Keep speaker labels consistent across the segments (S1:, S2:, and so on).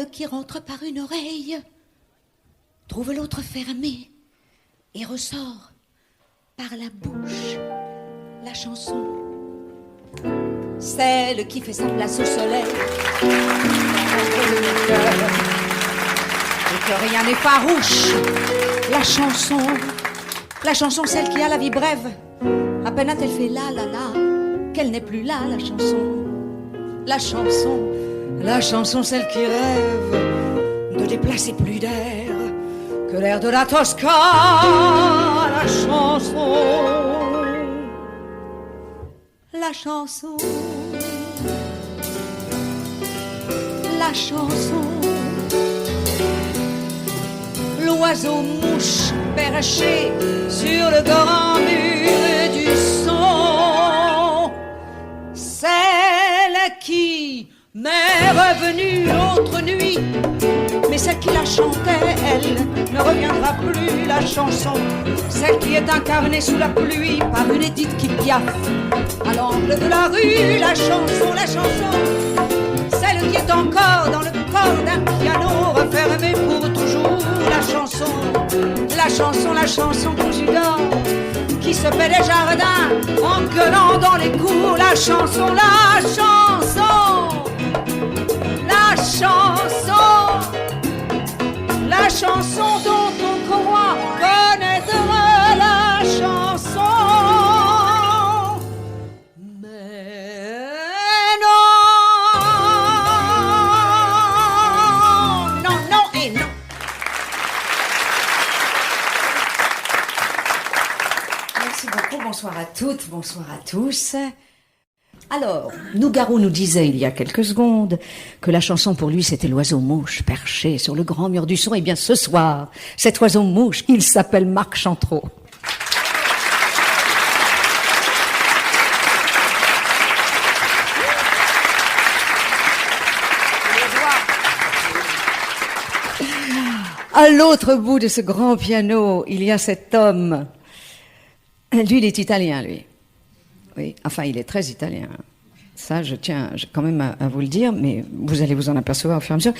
S1: Celle qui rentre par une oreille trouve l'autre fermée et ressort par la bouche la chanson. Celle qui fait sa place au soleil et que rien n'est farouche. La chanson, celle qui a la vie brève. À peine a-t-elle fait la qu'elle n'est plus là, la chanson, celle qui rêve de déplacer plus d'air que l'air de la Toscane. La chanson, l'oiseau mouche perché sur le grand mur du son, celle qui m'est revenue l'autre nuit, mais celle qui la chantait, elle ne reviendra plus. La chanson, celle qui est incarnée sous la pluie par une Édith qui piaffe à l'angle de la rue. La chanson, celle qui est encore dans le corps d'un piano refermé pour toujours. La chanson qu'on j'adore, qui se paie des jardins en gueulant dans les cours. La chanson dont on croit connaître la chanson. Mais non et non. Merci beaucoup, bonsoir à toutes, bonsoir à tous. Alors, Nougaro nous disait il y a quelques secondes que la chanson pour lui c'était l'oiseau mouche perché sur le grand mur du son. Et bien ce soir, cet oiseau mouche, il s'appelle Marc Chantreau. À l'autre bout de ce grand piano, il y a cet homme. Lui, il est italien, lui. Oui, enfin, il est très italien. Ça, je tiens quand même à vous le dire, mais vous allez vous en apercevoir au fur et à mesure.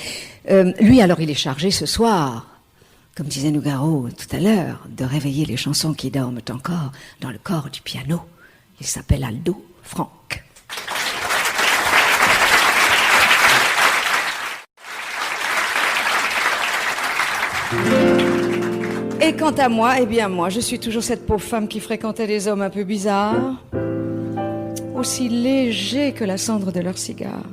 S1: Lui, alors, il est chargé ce soir, comme disait Nougaro tout à l'heure, de réveiller les chansons qui dorment encore dans le corps du piano. Il s'appelle Aldo Franck. Et quant à moi, eh bien moi, je suis toujours cette pauvre femme qui fréquentait des hommes un peu bizarres, aussi légers que la cendre de leur cigare.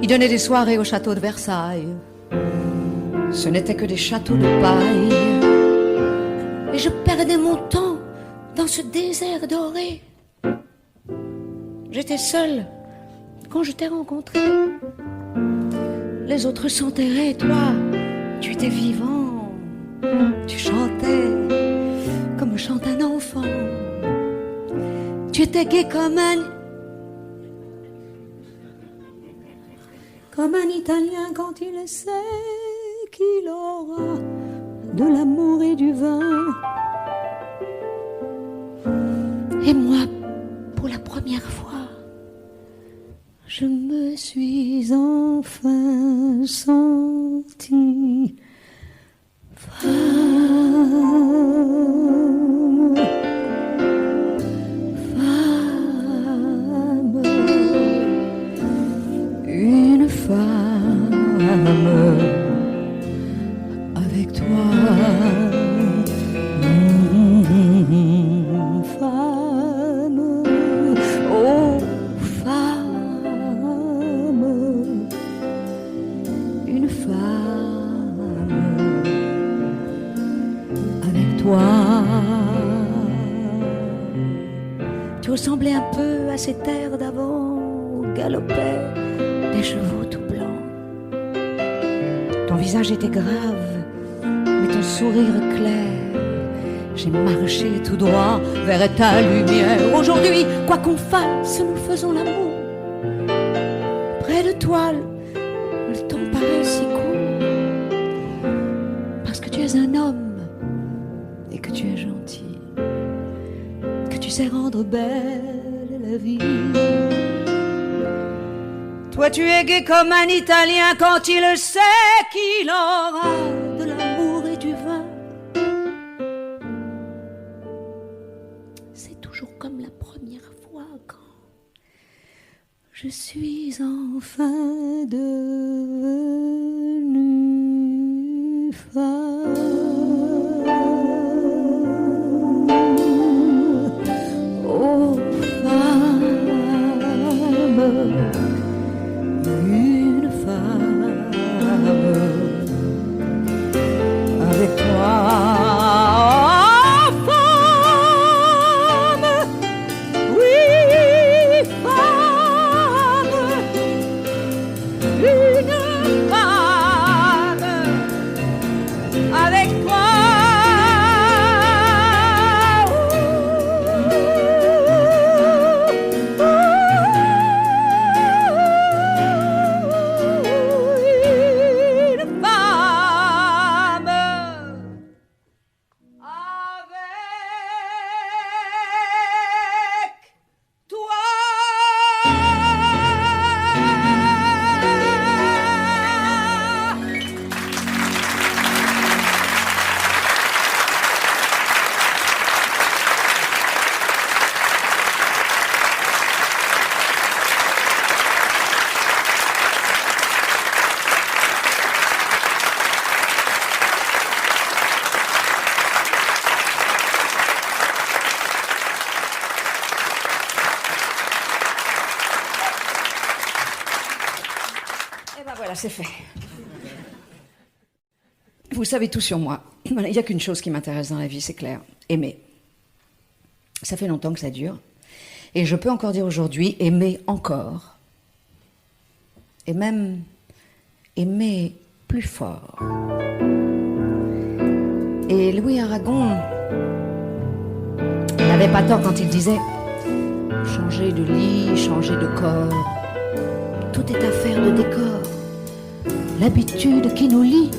S1: Ils donnaient des soirées au château de Versailles. Ce n'étaient que des châteaux de paille. Et je perdais mon temps dans ce désert doré. J'étais seule quand je t'ai rencontré. Les autres s'enterraient, toi, tu étais vivant. Tu chantais comme chante un enfant. Tu étais gai comme un Italien quand il sait qu'il aura de l'amour et du vin. Et moi, pour la première fois, je me suis enfin sentie une femme avec toi, femme, oh femme, une femme avec toi. Tu ressemblais un peu à ces terres d'avant où galopaient des chevaux tout blancs. Ton visage était grave, mais ton sourire clair. J'ai marché tout droit vers ta lumière. Aujourd'hui, quoi qu'on fasse, nous faisons l'amour. Près de toi, le temps paraît si court. Parce que tu es un homme et que tu es gentil, que tu sais rendre belle la vie. Toi tu es gai comme un Italien quand il sait qu'il aura de l'amour et du vin. C'est toujours comme la première fois quand je suis enfin devenue femme. Oh femme, une femme avec toi. Oh, femme, oui, femme, une femme avec toi. Voilà, c'est fait. Vous savez tout sur moi. Il n'y a qu'une chose qui m'intéresse dans la vie, c'est clair. Aimer. Ça fait longtemps que ça dure. Et je peux encore dire aujourd'hui, aimer encore. Et même aimer plus fort. Et Louis Aragon n'avait pas tort quand il disait « Changer de lit, changer de corps, tout est affaire de décor. L'habitude qui nous lie,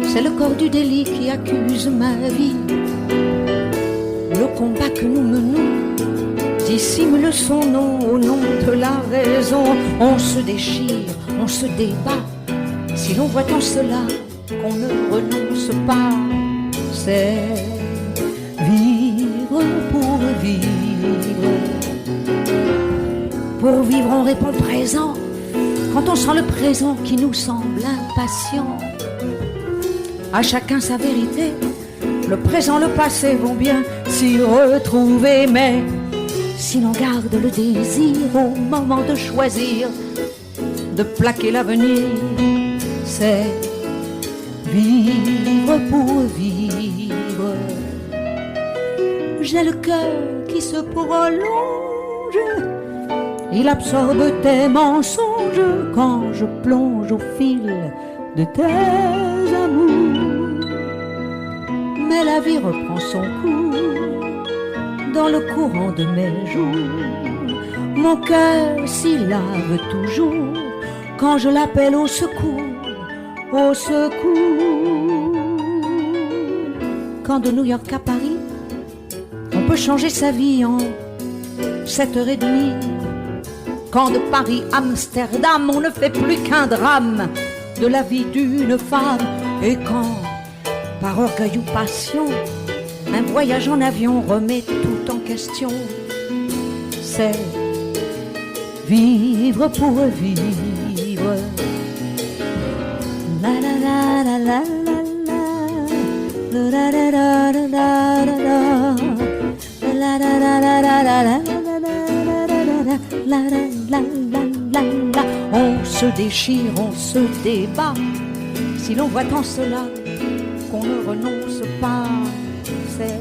S1: c'est le corps du délit qui accuse ma vie. Le combat que nous menons dissimule son nom au nom de la raison. On se déchire, on se débat, si l'on voit en cela qu'on ne renonce pas. C'est vivre pour vivre. Pour vivre on répond présent quand on sent le présent qui nous semble impatient. À chacun sa vérité, le présent, le passé vont bien s'y retrouver. Mais si l'on garde le désir au moment de choisir, de plaquer l'avenir, c'est vivre pour vivre. J'ai le cœur qui se prolonge, il absorbe tes mensonges quand je plonge au fil de tes amours. Mais la vie reprend son cours dans le courant de mes jours. Mon cœur s'y lave toujours quand je l'appelle au secours, au secours. Quand de New York à Paris, on peut changer sa vie en 7h30. Quand de Paris à Amsterdam, on ne fait plus qu'un drame de la vie d'une femme. Et quand, par orgueil ou passion, un voyage en avion remet tout en question, c'est vivre pour vivre. La la la la la la la la la la la la la la. On se déchire, on se débat, si l'on voit en cela qu'on ne renonce pas. C'est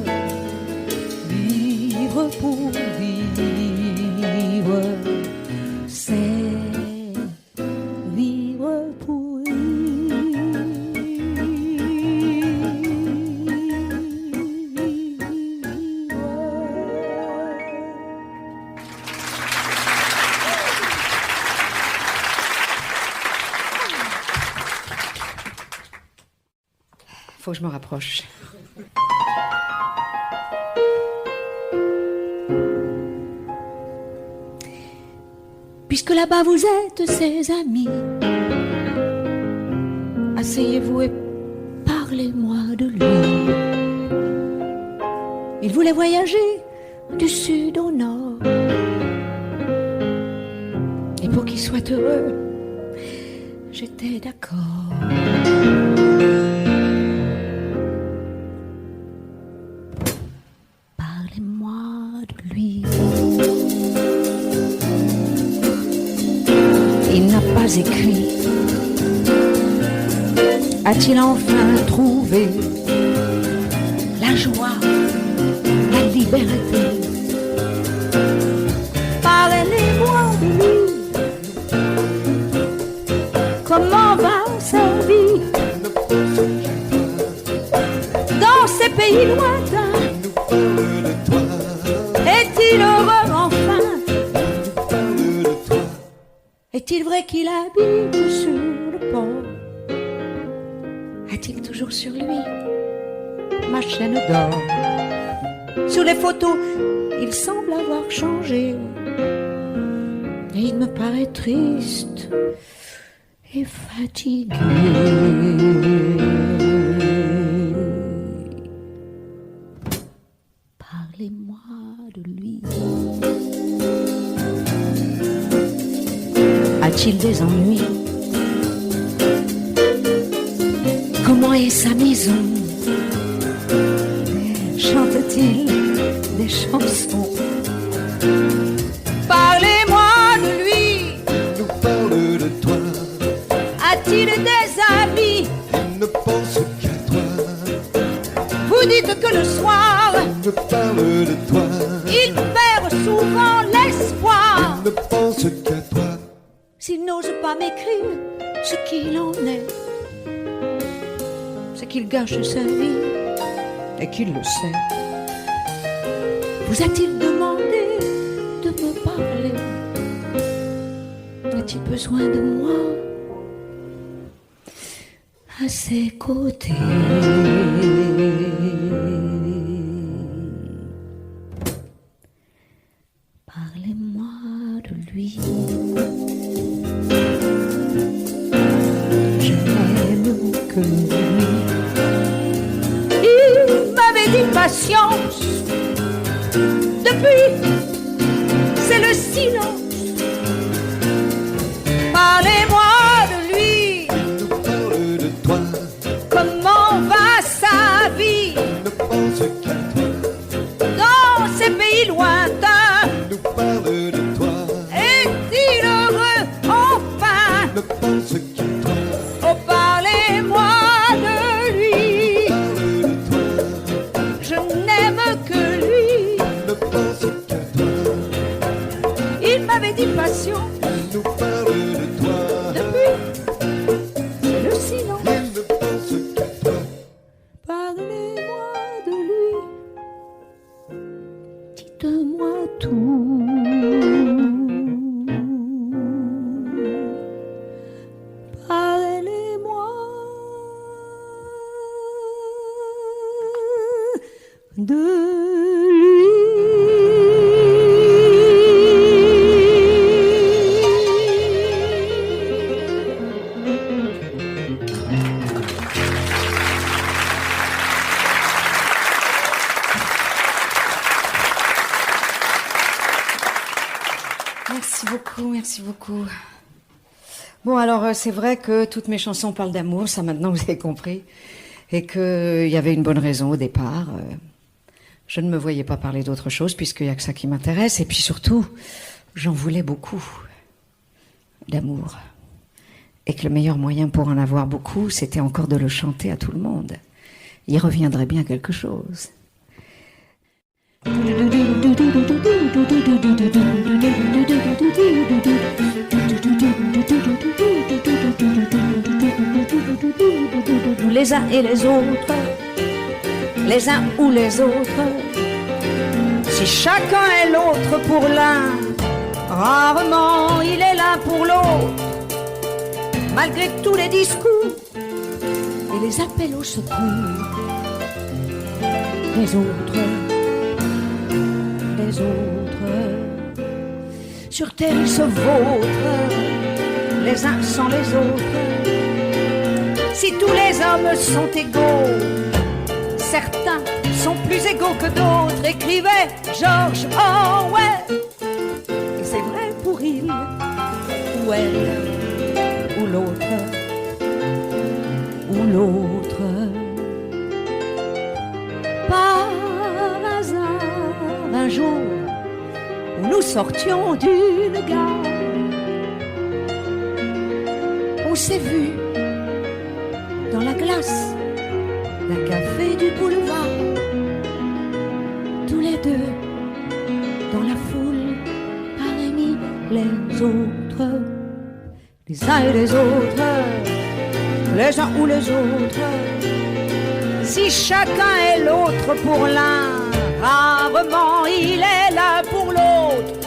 S1: vivre pour vivre. C'est vivre pour faut que je me rapproche. puisque là-bas vous êtes ses amis, asseyez-vous et parlez-moi de lui. Il voulait voyager du sud au nord, et pour qu'il soit heureux, j'étais d'accord. Parlez-moi de lui. Il n'a pas écrit. A-t-il enfin trouvé la joie, la liberté? Parlez-moi de lui. Comment va sa vie dans ces pays lointains? Est-il heureux enfin? Est-il vrai qu'il habite sur le pont? A-t-il toujours sur lui ma chaîne d'or? Sur les photos, il semble avoir changé, et il me paraît triste et fatigué. Parlez-moi de lui. A-t-il des ennuis? Comment est sa maison? Chante-t-il des chansons? Parlez-moi de lui.
S2: Il nous parle de toi.
S1: A-t-il des amis?
S2: Il ne pense qu'à toi.
S1: Vous dites que le soir,
S2: Il me parle de toi.
S1: il perd souvent l'espoir.
S2: Il ne pense qu'à toi.
S1: S'il n'ose pas m'écrire ce qu'il en est, c'est qu'il gâche sa vie et qu'il le sait. Vous a-t-il demandé de me parler? A-t-il besoin de moi à ses côtés? Parlez-moi de lui. Je n'aime que lui. Il m'avait dit patience. Depuis, c'est le silence. Parlez-moi de lui.
S2: Il nous parle de toi.
S1: Comment va sa vie
S2: Il ne pense qu'à toi.
S1: dans ces pays lointains?
S2: Il nous parle de toi.
S1: Est-il heureux enfin?
S2: Il ne pense qu'à toi.
S1: Oh, parlez-moi de lui.
S2: Parle de toi.
S1: Je n'aime que lui.
S2: Il ne pense qu'à toi.
S1: Il m'avait dit passion.
S2: Il nous parle de toi.
S1: Depuis, c'est le silence.
S2: Il ne pense qu'à toi.
S1: Parlez-moi de lui. Dites-moi tout. Parlez-moi de lui.
S3: Merci beaucoup, merci beaucoup. Bon, alors, c'est vrai que toutes mes chansons parlent d'amour, ça maintenant vous avez compris, et qu'il y avait une bonne raison au départ. Je ne me voyais pas parler d'autre chose, puisqu'il n'y a que ça qui m'intéresse, et puis surtout, j'en voulais beaucoup d'amour. Et que le meilleur moyen pour en avoir beaucoup, c'était encore de le chanter à tout le monde. Il reviendrait bien quelque chose.
S1: Nous les uns et les autres, les uns ou les autres, si chacun est l'autre pour l'un, rarement il est l'un pour l'autre. Malgré tous les discours et les appels au secours, les autres, Sur terre ils se vautrent les uns sans les autres. Si tous les hommes sont égaux, certains sont plus égaux que d'autres, écrivait George Orwell. Et c'est vrai pour il, ou elle, ou l'autre, ou l'autre. Par hasard, un jour, où nous sortions d'une gare, on s'est vu dans la glace d'un café du boulevard, tous les deux dans la foule, parmi les autres, les uns et les autres, les uns ou les autres. Si chacun est l'autre pour l'un, rarement il est l'un pour l'autre,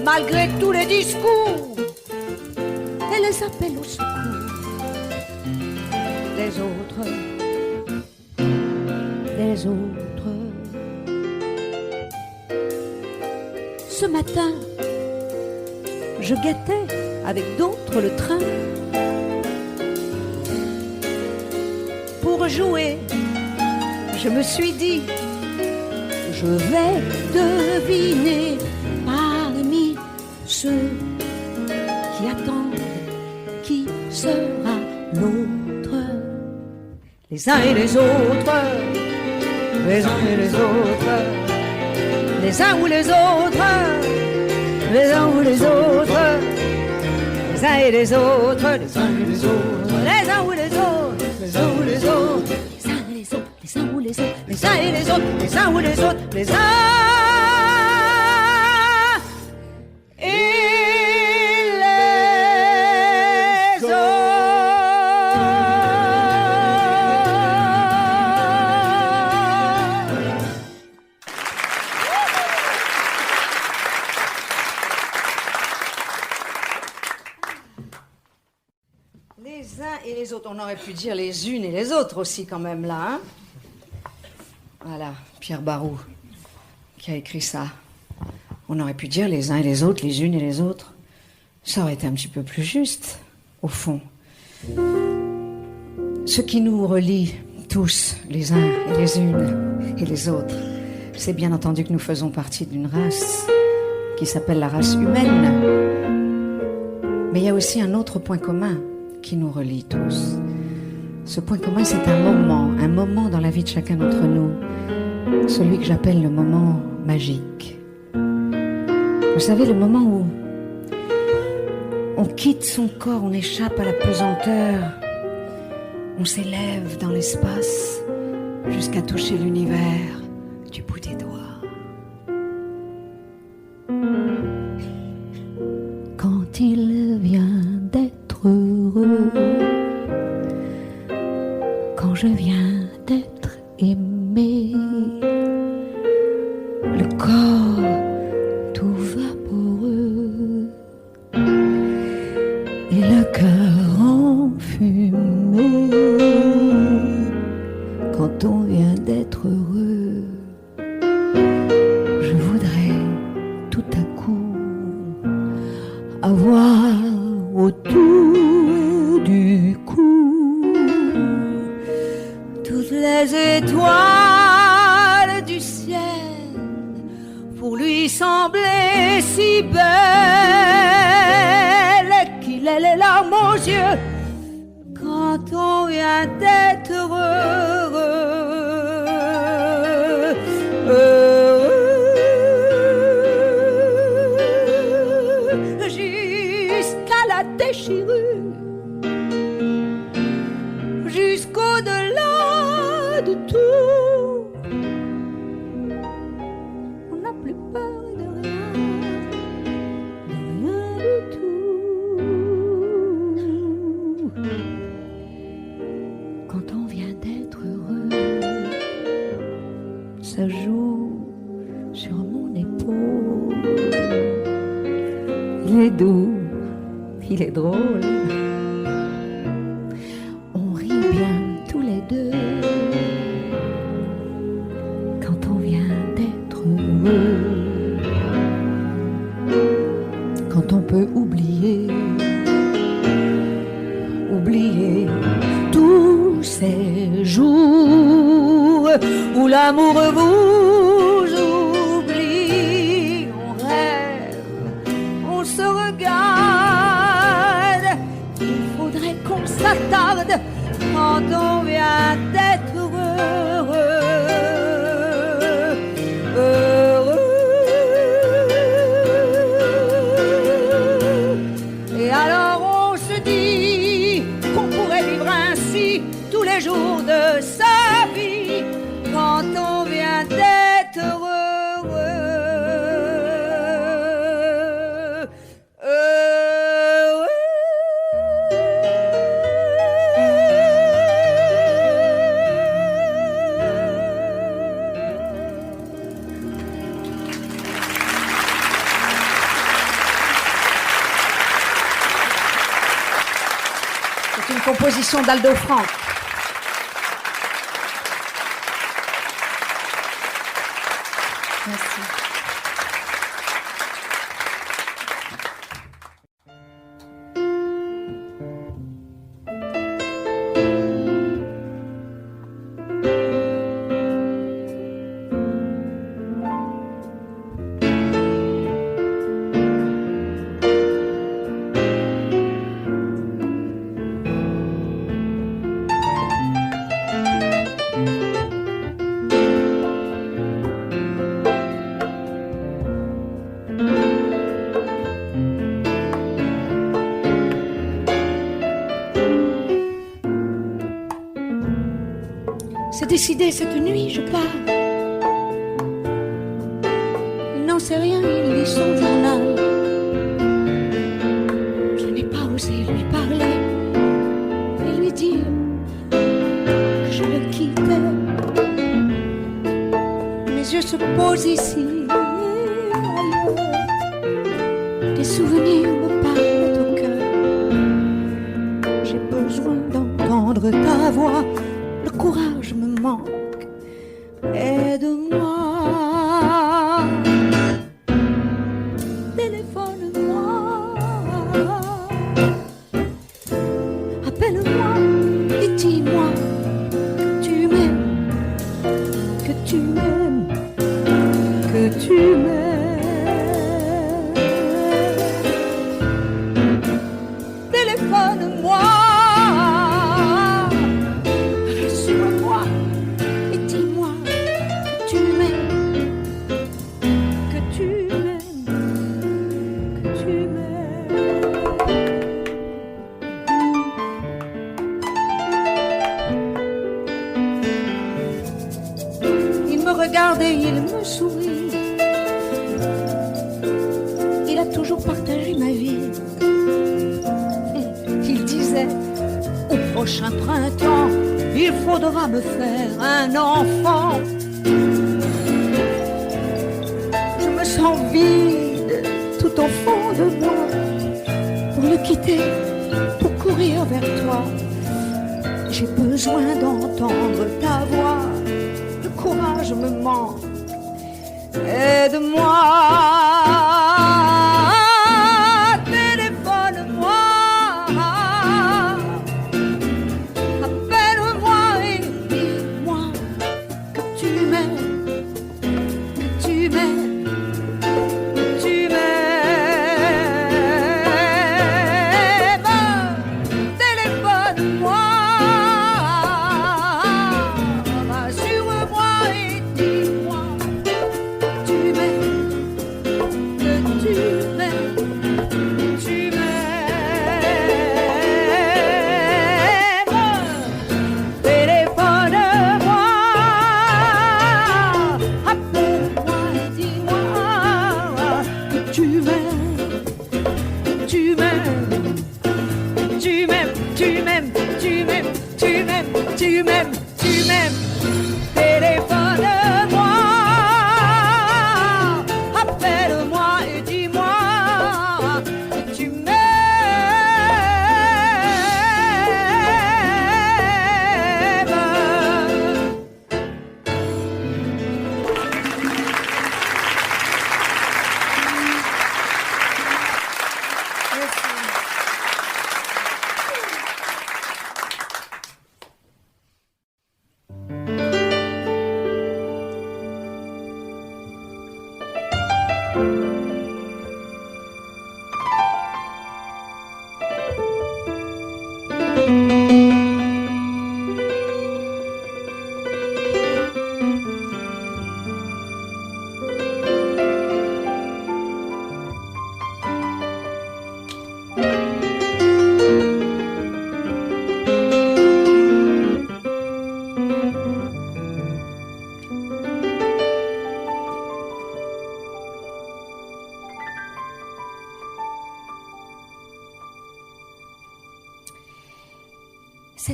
S1: malgré tous les discours et les appels au secours des autres, des autres. Ce matin, je guettais avec d'autres le train pour jouer. Je me suis dit, je vais deviner parmi ceux qui attendent qui sera l'autre. Les uns et les autres, les uns et les autres, les uns ou les autres, les uns ou les autres, les uns et les autres, les uns et les autres, les uns ou les autres, les uns ou les autres, les uns et les autres, les uns ou les autres, les uns et les autres, les uns ou les autres, les uns et les autres. Les uns et les autres, on aurait pu dire les unes et les autres aussi quand même là, hein. Voilà, Pierre Barou qui a écrit ça. On aurait pu dire les uns et les autres, les unes et les autres. Ça aurait été un petit peu plus juste, au fond. Ce qui nous relie tous, les uns et les unes et les autres, c'est bien entendu que nous faisons partie d'une race qui s'appelle la race humaine. Mais il y a aussi un autre point commun qui nous relie tous. Ce point commun, c'est un moment dans la vie de chacun d'entre nous, celui que j'appelle le moment magique. Vous savez, le moment où on quitte son corps, on échappe à la pesanteur, on s'élève dans l'espace jusqu'à toucher l'univers du bout des doigts. Quand il vient d'être heureux, quand je viens d'être aimé, le corps tout vaporeux et le cœur enfumé, quand on vient d'être heureux, je voudrais tout à coup avoir autour du cou toutes les étoiles du ciel, pour lui sembler si belle qu'il ait les larmes aux yeux quand on vient d'être heureux, jusqu'à la déchirure, jusqu'au-delà de tout. On n'a plus peur de rien du tout. Quand on vient d'être heureux, ça joue sur mon épaule. Il est doux, il est drôle. On rit bien tous les deux quand on vient d'être heureux. oublier tous ces jours où l'amour vous oublie. On rêve, on se regarde, il faudrait qu'on s'attarde quand on vient d'être heureux. Et alors on se dit qu'on pourrait vivre ainsi tous les jours de sa vie quand on vient d'être heureux. C'est une composition d'Aldo Franck. Merci. C'est décidé, cette nuit je pars. Il n'en sait rien, il lit son journal. Je n'ai pas osé lui parler et lui dire que je le quittais. Mes yeux se posent ici et ailleurs. Des souvenirs me parlent au cœur. J'ai besoin d'entendre ta voix. Le courage me manque, aide-moi, téléphone-moi, appelle-moi et dis-moi que tu m'aimes, que tu m'aimes, que tu m'aimes. Téléphone-moi. Regardez, il me sourit. Il a toujours partagé ma vie. Il disait, au prochain printemps, il faudra me faire un enfant. Je me sens vide tout au fond de moi. Pour le quitter, pour courir vers toi, j'ai besoin d'entendre ta voix. Le courage me manque, aide-moi, téléphone-moi, appelle-moi et dis-moi que tu m'aimes, que tu m'aimes, que tu m'aimes, téléphone-moi. Tu m'aimes, tu m'aimes, tu m'aimes, tu m'aimes.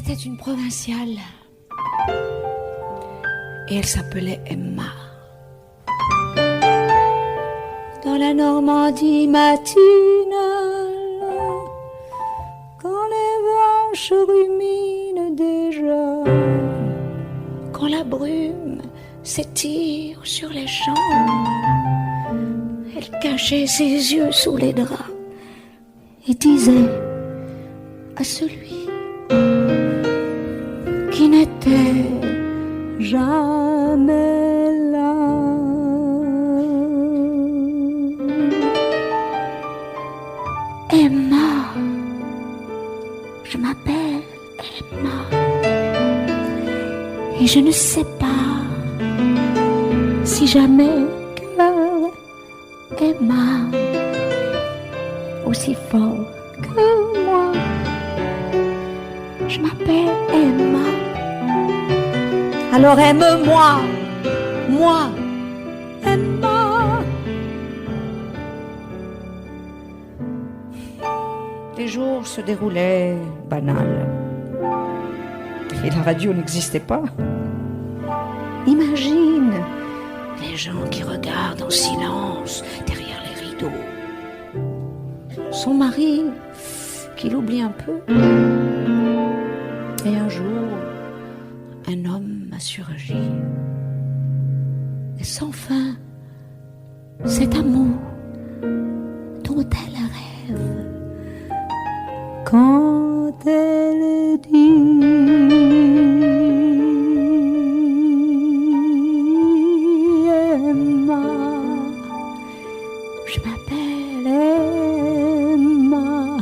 S1: C'était une provinciale. Et elle s'appelait Emma. Dans la Normandie matinale, quand les vaches ruminent déjà, quand la brume s'étire sur les champs, elle cachait ses yeux sous les draps et disait à celui qui n'était jamais là: Emma, je m'appelle Emma, et je ne sais pas si jamais cœur Emma aussi fort que moi. Je m'appelle Emma. Alors aime-moi, moi, Emma. Les jours se déroulaient banals. Et la radio n'existait pas. Imagine les gens qui regardent en silence derrière les rideaux. Son mari qui l'oublie un peu. Et un jour, un homme a surgi. Et sans fin, cet amour dont elle rêve. Quand elle dit Emma, je m'appelle Emma,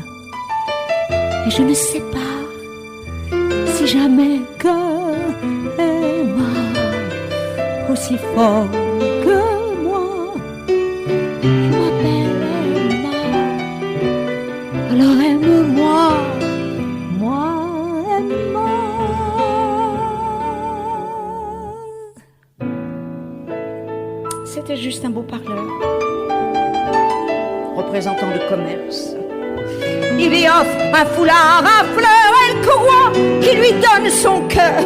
S1: et je ne sais pas si jamais que Emma aussi fort que moi. Je m'appelle Emma. Alors aime-moi, moi Emma. C'était juste un beau parleur, représentant de commerce. Il lui offre un foulard, un fleur, elle croit qu'il lui donne son cœur.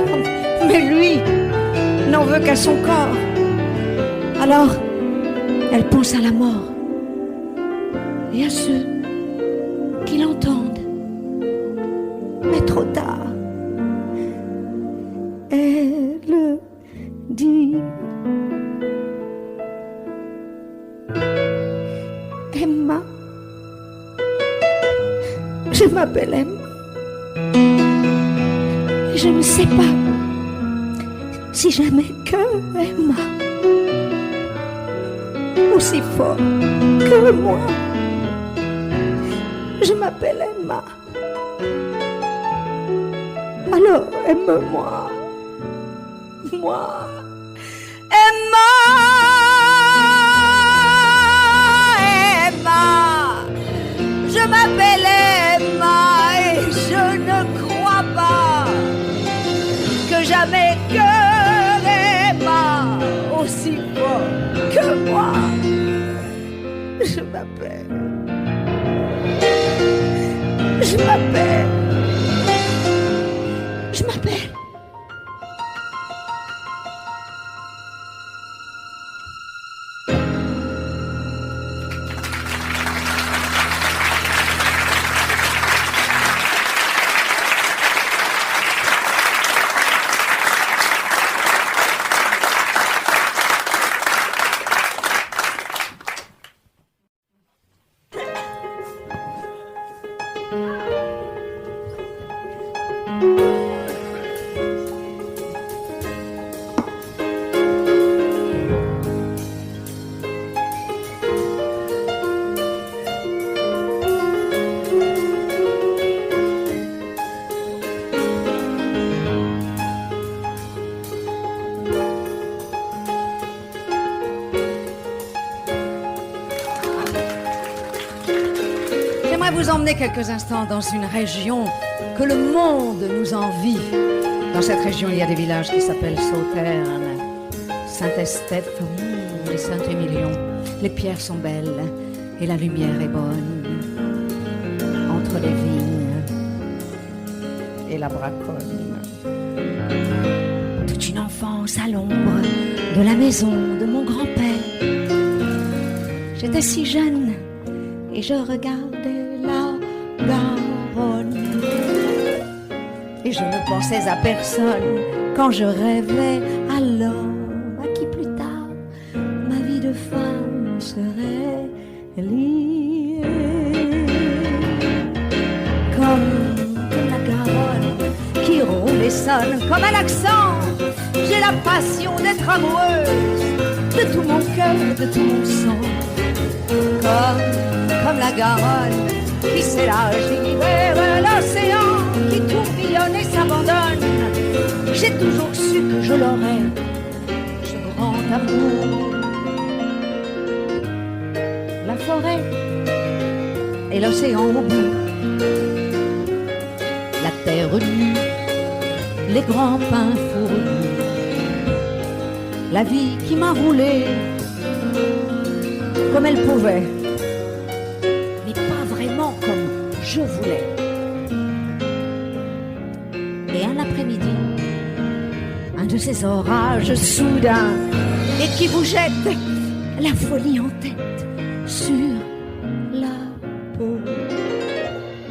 S1: Mais lui n'en veut qu'à son corps. Alors, elle pense à la mort et à ceux qui l'entendent. Mais trop tard, elle dit Emma, je m'appelle Emma. Et je ne sais pas si jamais que Emma aussi fort que moi. Je m'appelle Emma. Alors aime-moi, moi, Emma. Je m'appelle Emma et je ne crois pas que jamais cœur Emma aussi fort que moi. Je m'appelle. Vous emmener quelques instants dans une région que le monde nous envie. Dans cette région, il y a des villages qui s'appellent Sauternes, Saint-Estèphe et Saint-Émilion. Les pierres sont belles et la lumière est bonne entre les vignes.
S3: et la braconne. Toute une enfance à l'ombre de la maison de mon grand-père. J'étais si jeune et je regardais la Garonne. Et je ne pensais à personne quand je rêvais à l'homme à qui plus tard ma vie de femme serait liée. Comme la Garonne qui roule et sonne comme un accent, j'ai la passion d'être amoureuse de tout mon cœur, de tout mon sang. Comme la Garonne qui s'élargit vers l'océan, qui tourbillonne et s'abandonne. J'ai toujours su que je l'aurais, ce grand amour. La forêt et l'océan au bout, la terre nue, les grands pins fourrus, la vie qui m'a roulé comme elle pouvait, mais pas vraiment comme je voulais. Et un après-midi, un de ces orages soudains et qui vous jette la folie en tête sur la peau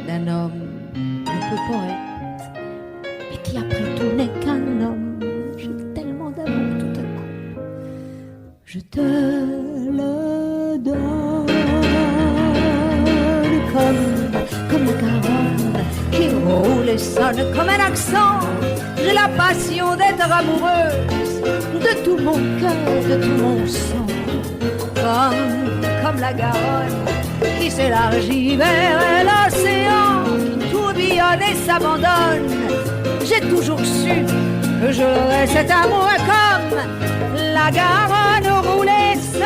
S3: d'un homme un peu poète, mais qui après tout n'est qu'un homme. J'ai tellement d'amour tout à coup, je te le donne. Comme la Garonne qui roule et sonne comme un accent. J'ai la passion d'être amoureuse de tout mon cœur, de tout mon sang. Comme la Garonne qui s'élargit vers l'océan, qui tourbillonne et s'abandonne. J'ai toujours su que j'aurais cet amour comme la Garonne roule et sonne.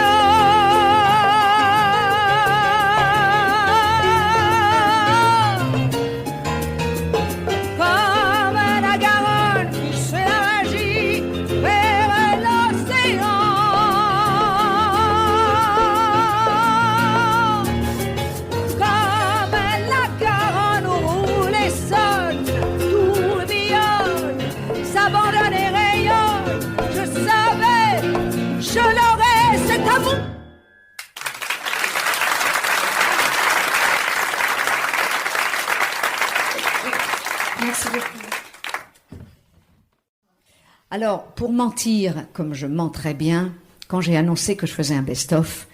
S3: Alors, pour mentir, comme je mens très bien, quand j'ai annoncé que je faisais un best-of,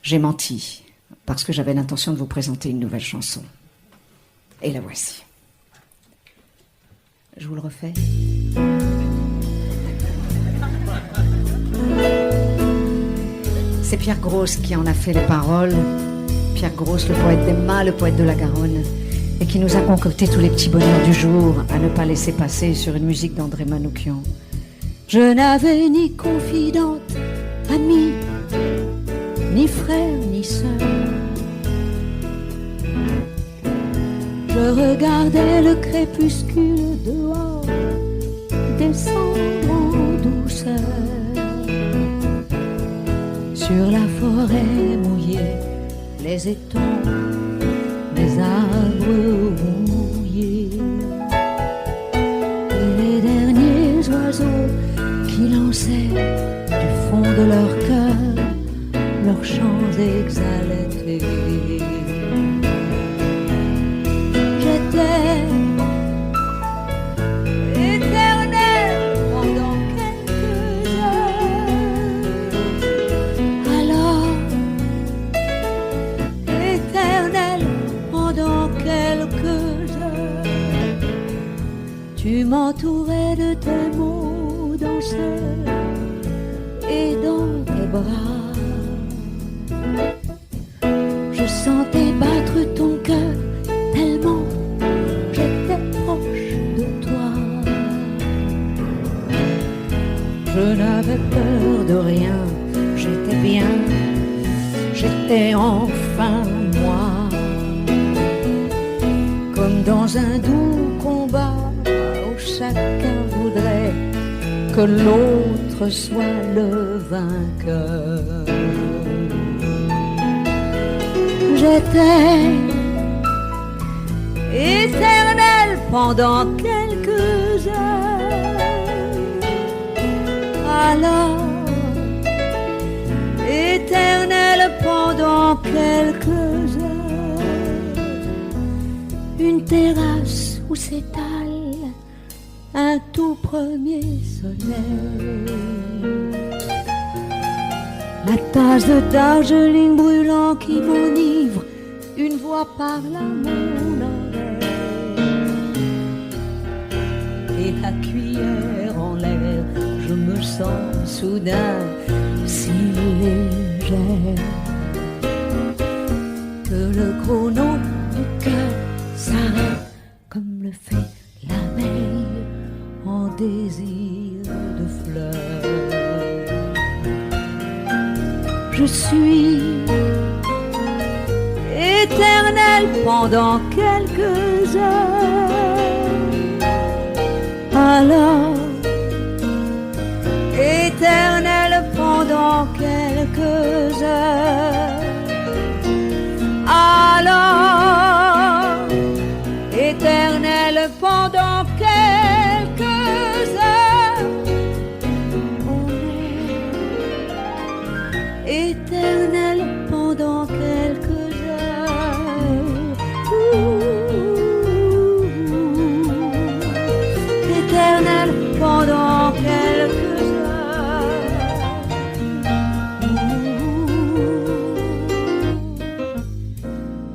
S3: j'ai menti, parce que j'avais l'intention de vous présenter une nouvelle chanson. Et la voici. Je vous le refais. C'est Pierre Grosse qui en a fait les paroles. Pierre Grosse, le poète d'Emma, le poète de la Garonne, et qui nous a concocté tous les petits bonheurs du jour à ne pas laisser passer sur une musique d'André Manoukian. Je n'avais ni confidente, amie, ni frère, ni sœur. Je regardais le crépuscule dehors descendre en douceur sur la forêt mouillée, les étangs, les arbres mouillés et les derniers oiseaux qui lançaient du fond de leur cœur leurs chants exaltés. J'étais éternelle pendant quelques heures. Alors, éternelle pendant quelques heures, tu m'entourais de tes mots danseurs et dans tes bras. Je sentais battre ton cœur tellement j'étais proche de toi. Je n'avais peur de rien, j'étais bien, j'étais enfin moi. Comme dans un doux combat où chacun voudrait que l'autre soit le vainqueur. J'étais éternelle
S1: pendant quelques heures. Alors, éternel pendant quelques heures, une terrasse où s'étale un tout premier soleil. La tasse de Darjeeling brûlant qui m'enivre, une voix parle à mon oreille. Et la cuillère en l'air, je me sens soudain si légère que le chrono du cœur s'arrête comme le fait l'abeille en désir de fleurs. Je suis éternel pendant quelques heures. Alors, éternel pendant quelques heures. Alors, éternel pendant quelques heures. On est éternel pendant quelques heures. Éternel pendant quelques heures.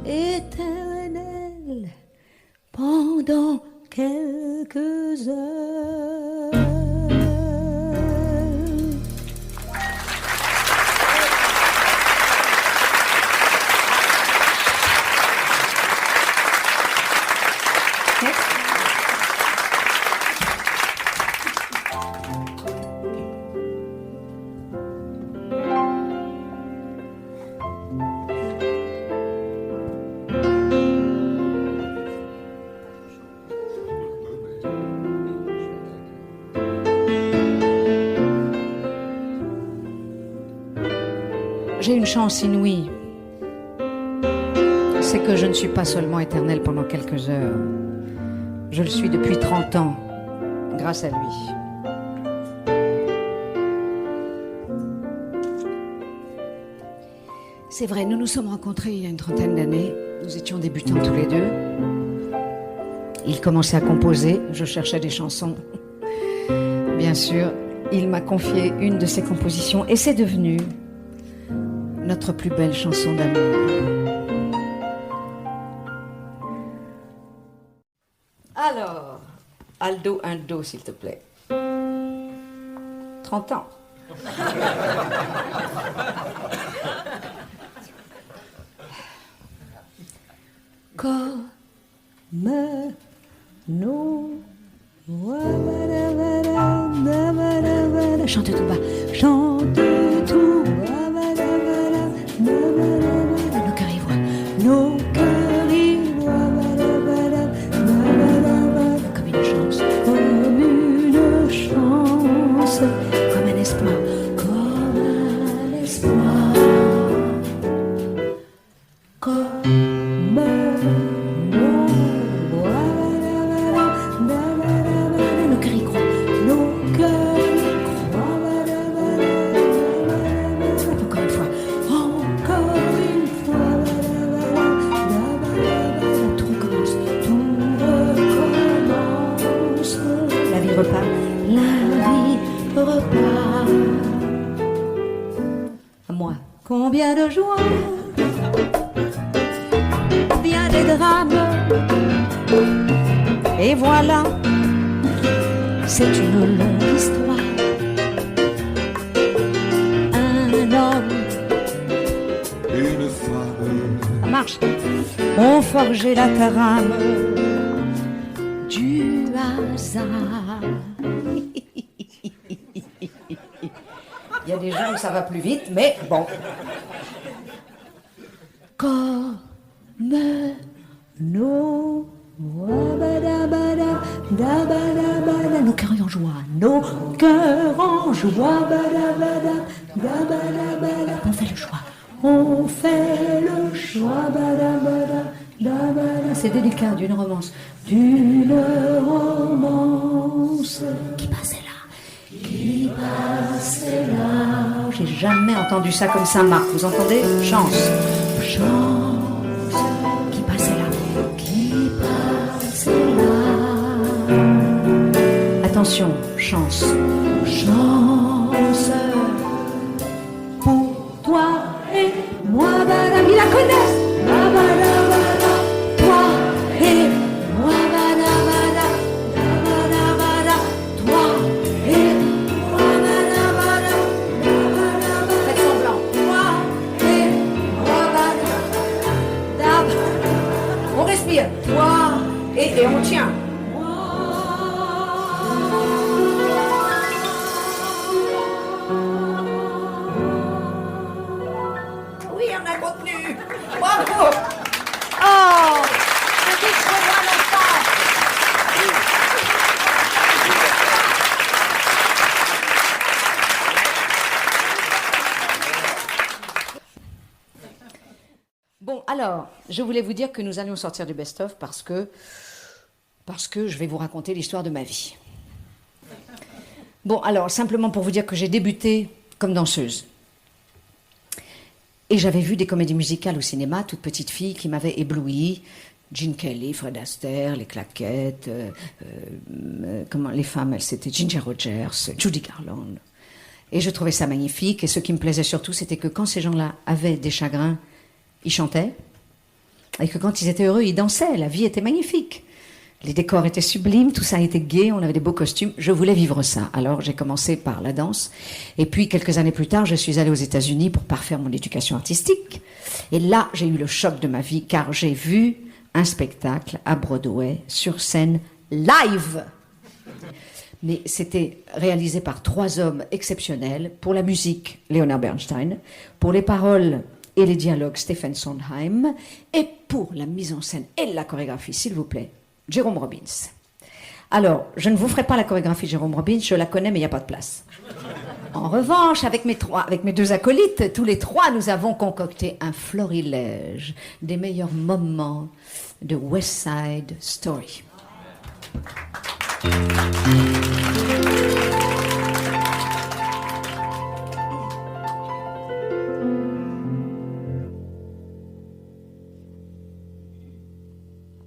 S1: Éternel pendant quelques heures. J'ai une chance inouïe. C'est que je ne suis pas seulement éternelle pendant quelques heures. Je le suis depuis 30 ans, grâce à lui. C'est vrai, nous nous sommes rencontrés il y a une trentaine d'années. Nous étions débutants tous les deux. Il commençait à composer, je cherchais des chansons. Bien sûr, il m'a confié une de ses compositions et c'est devenu notre plus belle chanson d'amour. Alors, Aldo, un do, s'il te plaît. 30 ans. Comme nous. Chante tout bas. Chante tout bas. Nos cœurs y voient. Nos cœurs y voient. Comme une chance. Comme une chance. Comme un espoir. Comme un espoir. Comme nos cœurs y croient. Nos cœurs y croient. Encore une fois. Encore une fois. Tout recommence. Tout recommence. La vie repart. La vie repart. À moi. Combien de joie. Bien des drames. Et voilà, c'est une longue histoire. Un homme,
S2: Une femme,
S1: ça marche, ont forgé la trame du hasard. Il y a des gens où ça va plus vite, mais bon. Comme nos nos cœurs en joie, nos cœurs en joie. On fait le choix, on fait le choix.
S3: C'est délicat, d'une romance. D'une romance qui passait là. Qui passait là. J'ai jamais entendu ça comme Saint-Marc. Vous entendez? Chance. Chance qui passait là. Qui passait là. Attention, chance. Chance pour toi et moi, madame. Il la connaît. Toi et moi, madame. Toi et moi, madame. Faites semblant. Toi et moi, madame. On respire. Toi et on tient. Oui, on a contenu. Bravo. Oh, petit cheveu à l'enfant. Bon, alors, je voulais vous dire que nous allions sortir du best-of parce que je vais vous raconter l'histoire de ma vie. Bon, alors, simplement pour vous dire que j'ai débuté comme danseuse. Et j'avais vu des comédies musicales au cinéma, toute petite fille, qui m'avaient éblouie. Gene Kelly, Fred Astaire, Les Claquettes, les femmes, c'était Ginger Rogers, Judy Garland. Et je trouvais ça magnifique. Et ce qui me plaisait surtout, c'était que quand ces gens-là avaient des chagrins, ils chantaient. Et que quand ils étaient heureux, ils dansaient. La vie était magnifique. Les décors étaient sublimes, tout ça était gai, on avait des beaux costumes. Je voulais vivre ça. Alors j'ai commencé par la danse. Et puis quelques années plus tard, je suis allée aux États-Unis pour parfaire mon éducation artistique. Et là, j'ai eu le choc de ma vie car j'ai vu un spectacle à Broadway sur scène live. Mais c'était réalisé par 3 hommes exceptionnels. Pour la musique, Leonard Bernstein. Pour les paroles et les dialogues, Stephen Sondheim. Et pour la mise en scène et la chorégraphie, s'il vous plaît, Jerome Robbins. Alors, je ne vous ferai pas la chorégraphie de Jerome Robbins, je la connais, mais il n'y a pas de place. En revanche, avec mes 2 acolytes, tous les 3, nous avons concocté un florilège des meilleurs moments de West Side Story.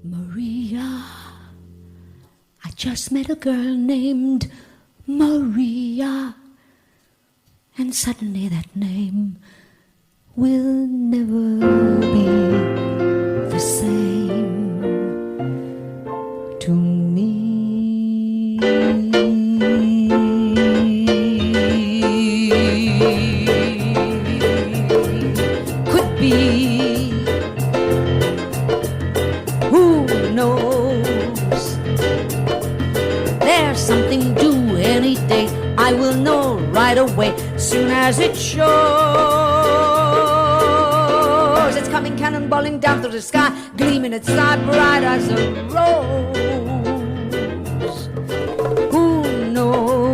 S3: Maria, I just met a girl named Maria, and suddenly that name will never be the same to me. Could be, who knows? There's something due any day. I will know right away, soon as it shows. It's coming cannonballing down through the sky, gleaming its eye bright as a rose. Who knows?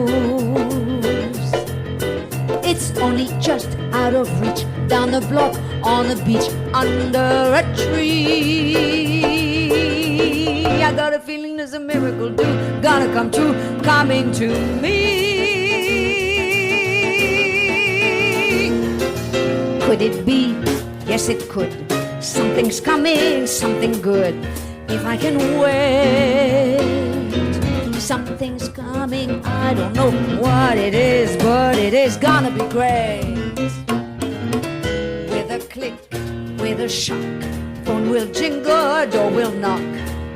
S3: It's only just out of reach, down the block, on the beach, under a tree. I got a feeling there's a miracle due, gonna come true, coming to me. Could it be? Yes, it could. Something's coming, something good. If I can wait, something's coming. I don't know what it is, but it is gonna be great. With a click, with a shock, phone will jingle, door will knock.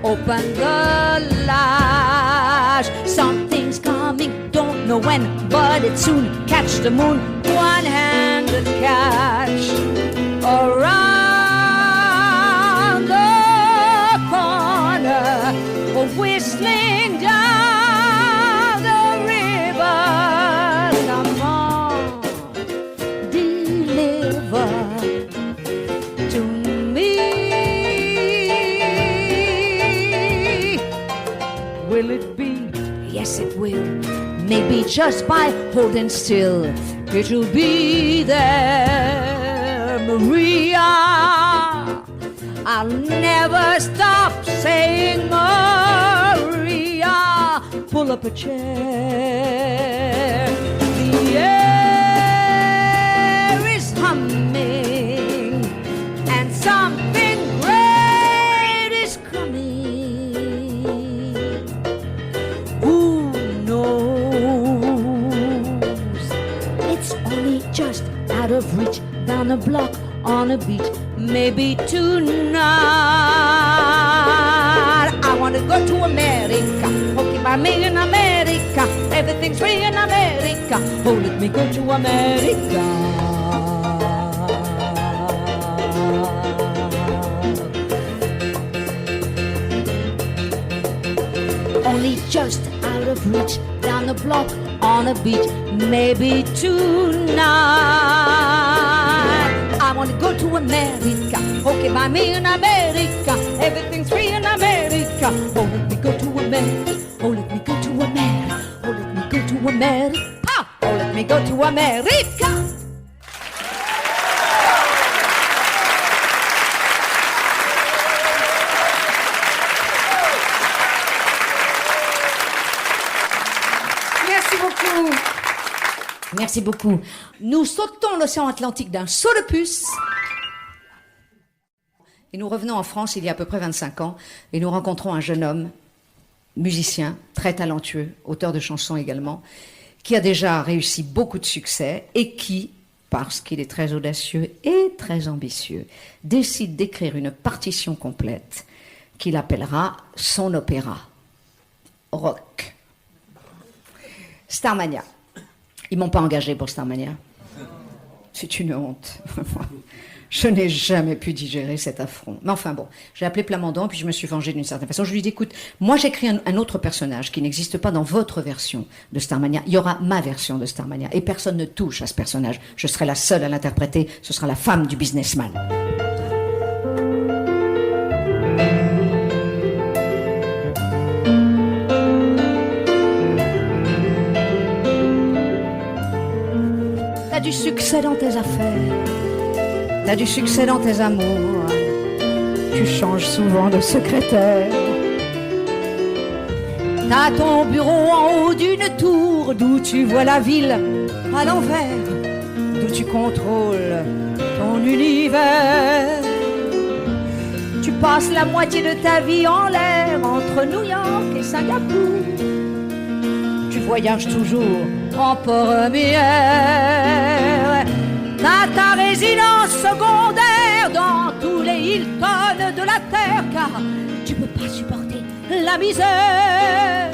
S3: Open the latch. Something's coming, don't know when, but it soon. Catch the moon, one-handed catch. Around the corner, whistling down the river. Come on, deliver to me. Will it be? Yes, it will. Maybe just by holding still, it'll be there. Maria,
S1: I'll never stop saying, Maria, pull up a chair. The air is humming and something great is coming. Who knows? It's only just out of reach, down a block, on a beach, maybe tonight. I want to go to America, okay, by me in America. Everything's free in America. Oh, let me go to America. Only just out of reach, down the block, on a beach, maybe tonight. I want to go to America, okay, by me in America. Everything's free in America. Oh, let me go to America. Oh, let me go to America. Oh, let me go to America. Oh, let me go to America. Merci beaucoup. Merci beaucoup. Nous sautons l'océan Atlantique d'un saut de puce. Et nous revenons en France il y a à peu près 25 ans et nous rencontrons un jeune homme, musicien, très talentueux, auteur de chansons également, qui a déjà réussi beaucoup de succès et qui, parce qu'il est très audacieux et très ambitieux, décide d'écrire une partition complète qu'il appellera son opéra rock. Starmania. Ils m'ont pas engagé pour Starmania. C'est une honte. Je n'ai jamais pu digérer cet affront. Mais enfin bon, j'ai appelé Plamondon, puis je me suis vengée d'une certaine façon. Je lui ai dit, écoute, moi j'écris un autre personnage qui n'existe pas dans votre version de Starmania. Il y aura ma version de Starmania. Et personne ne touche à ce personnage. Je serai la seule à l'interpréter. Ce sera la femme du businessman. T'as du succès dans tes affaires. T'as du succès dans tes amours, tu changes souvent de secrétaire. T'as ton bureau en haut d'une tour d'où tu vois la ville à l'envers, d'où tu contrôles ton univers. Tu passes la moitié de ta vie en l'air entre New York et Singapour. Tu voyages toujours en porte-mière. T'as ta résidence secondaire dans tous les Hilton de la terre, car tu peux pas supporter la misère.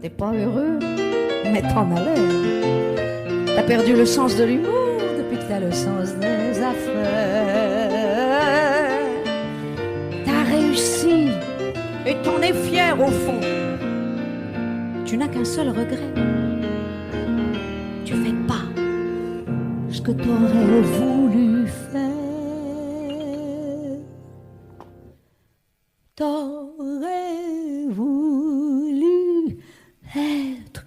S1: T'es pas heureux, mais t'en as l'air. T'as perdu le sens de l'humour depuis que t'as le sens des affaires. T'as réussi et t'en es fier au fond. Tu n'as qu'un seul regret. Tu fais pas ce que t'aurais voulu faire. T'aurais voulu être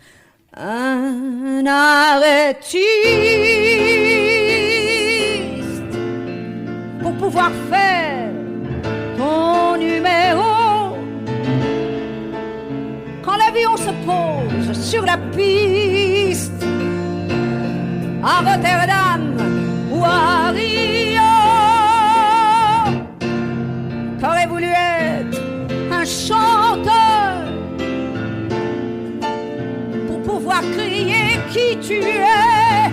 S1: un artiste pour pouvoir faire ton numéro quand l'avion se pose sur la piste à Rotterdam ou à Rio. T'aurais voulu être un chanteur pour pouvoir crier qui tu es.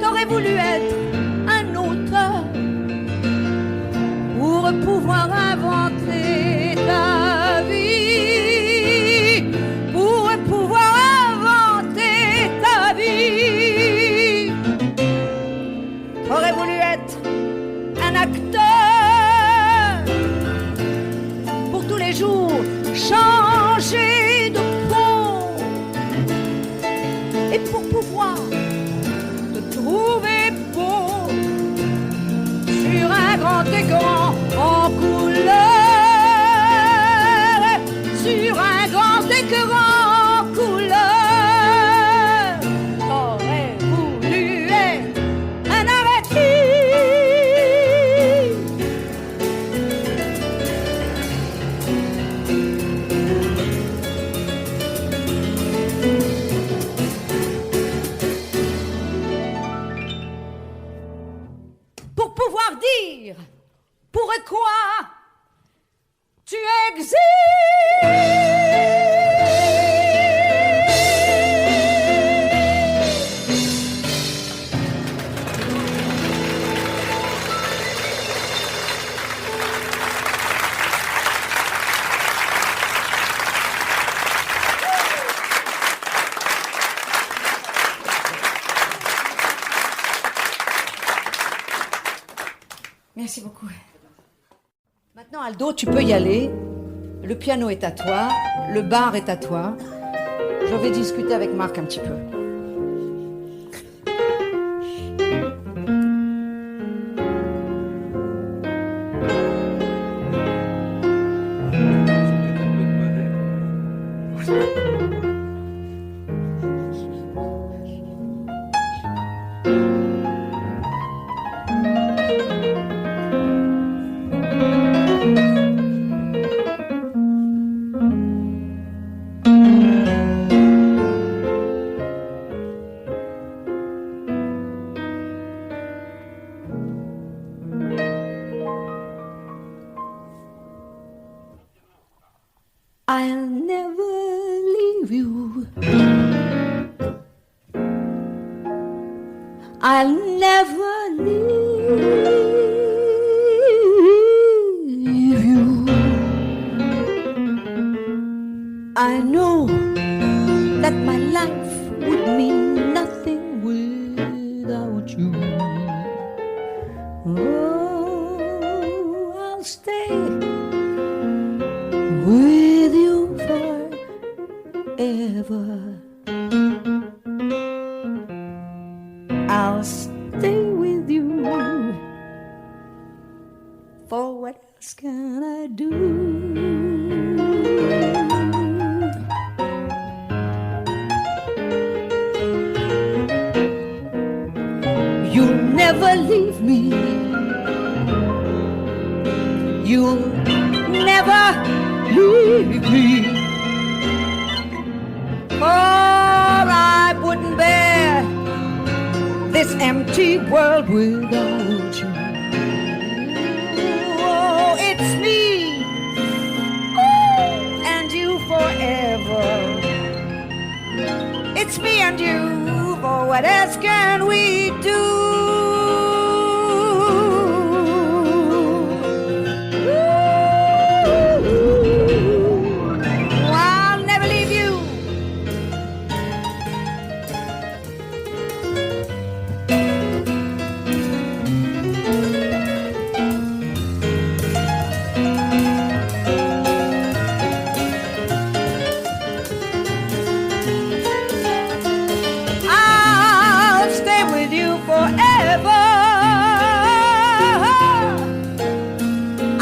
S1: T'aurais voulu être un auteur pour pouvoir inventer ta vie, pour pouvoir t'aurais voulu être un acteur pour tous les jours changer de peau
S3: Merci beaucoup. Maintenant, Aldo, tu peux y aller. Le piano est à toi, le bar est à toi. Je vais discuter avec Marc un petit peu. I'll never leave you. I'll never leave you. I know that my life would mean nothing without you. Oh, I'll stay with you forever. I'll stay with you. For what else can I do? You'll never leave me. You'll never leave me. For I wouldn't bear this empty world without you. Oh, it's me and you forever. It's me and you, for what else can we do?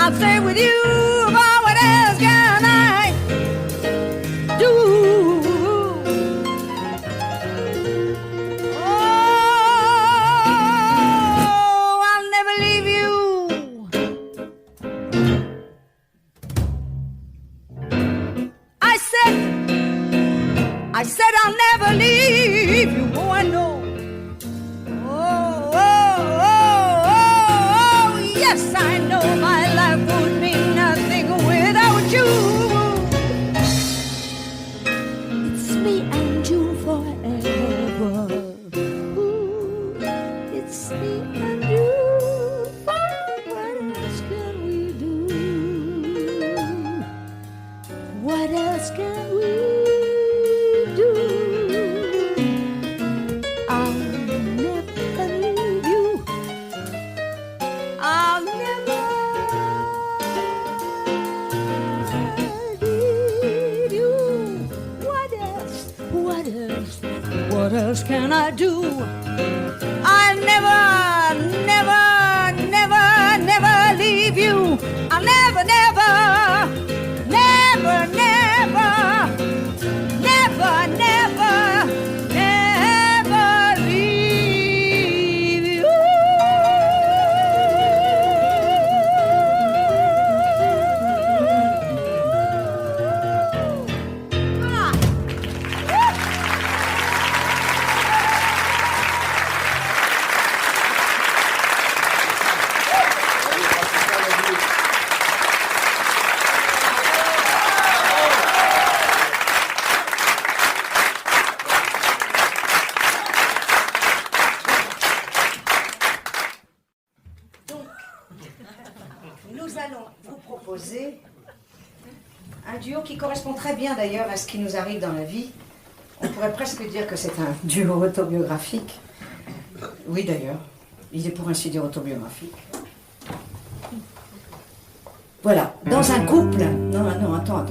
S3: I'll stay with you, but what else can I do? Oh, I'll never leave you. I said I'll never leave you. Oh, I know. Yes, I know my life would mean nothing without you. It's me and you forever. Ooh, it's me and you forever. What else can we do? What else can we do? I'll never leave you. I'll never leave you. What else? What else? What else can I do? I'll never, never, never, never leave you. I'll never, never, never, never, never, never, never leave you. Un duo qui correspond très bien d'ailleurs à ce qui nous arrive dans la vie. On pourrait presque dire que c'est un duo autobiographique. Oui d'ailleurs, il est pour ainsi dire autobiographique. Voilà, dans un couple... Non, attends,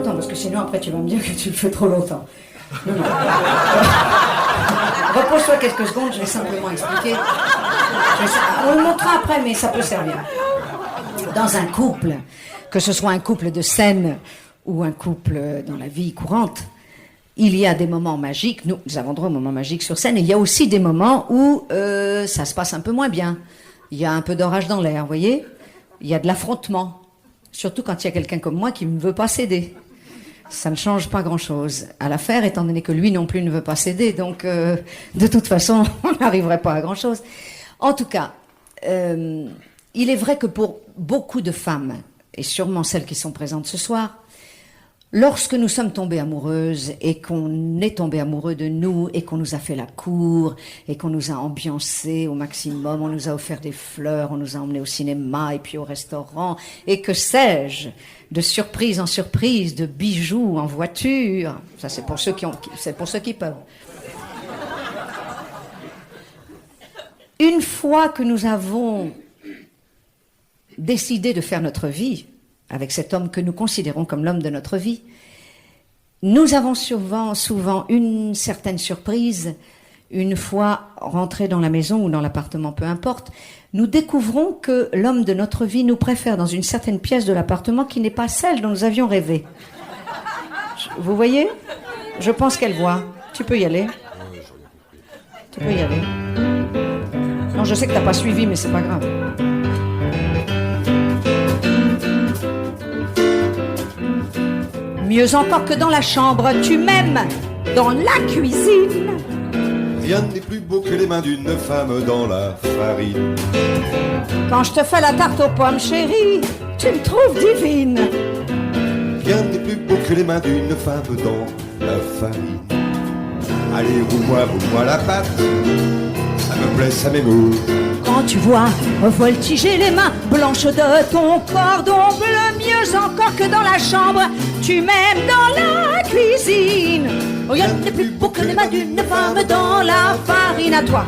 S3: parce que sinon après tu vas me dire que tu le fais trop longtemps. Non. Repose-toi quelques secondes, je vais simplement expliquer. On le montrera après, mais ça peut servir. Dans un couple, que ce soit un couple de scène ou un couple dans la vie courante, il y a des moments magiques. Nous avons droit aux moments magiques sur scène. Et il y a aussi des moments où ça se passe un peu moins bien. Il y a un peu d'orage dans l'air, vous voyez ? Il y a de l'affrontement. Surtout quand il y a quelqu'un comme moi qui ne veut pas céder. Ça ne change pas grand-chose à l'affaire, étant donné que lui non plus ne veut pas céder. Donc, de toute façon, on n'arriverait pas à grand-chose. En tout cas, il est vrai que pour beaucoup de femmes, et sûrement celles qui sont présentes ce soir, lorsque nous sommes tombées amoureuses et qu'on est tombé amoureux de nous et qu'on nous a fait la cour et qu'on nous a ambiancé au maximum, on nous a offert des fleurs, on nous a emmenés au cinéma et puis au restaurant et que sais-je, de surprise en surprise, de bijoux en voiture. Ça c'est pour ceux qui peuvent. Une fois que nous avons décidé de faire notre vie avec cet homme que nous considérons comme l'homme de notre vie, nous avons souvent une certaine surprise. Une fois rentrés dans la maison ou dans l'appartement, peu importe, nous découvrons que l'homme de notre vie nous préfère dans une certaine pièce de l'appartement qui n'est pas celle dont nous avions rêvé. Vous voyez ? Je pense qu'elle voit. Tu peux y aller. Tu peux y aller. Non, je sais que t'as pas suivi, mais c'est pas grave. Mieux encore que dans la chambre, tu m'aimes dans la cuisine.
S2: Rien n'est plus beau que les mains d'une femme dans la farine.
S3: Quand je te fais la tarte aux pommes, chérie, tu me trouves divine.
S2: Rien n'est plus beau que les mains d'une femme dans la farine. Allez, roule-moi la pâte, ça me plaît, ça m'émeut.
S3: Quand tu vois voltiger les mains blanches de ton cordon bleu, mieux encore que dans la chambre, tu m'aimes dans la cuisine. Rien n'est plus beau que les mains d'une femme dans la farine. À toi.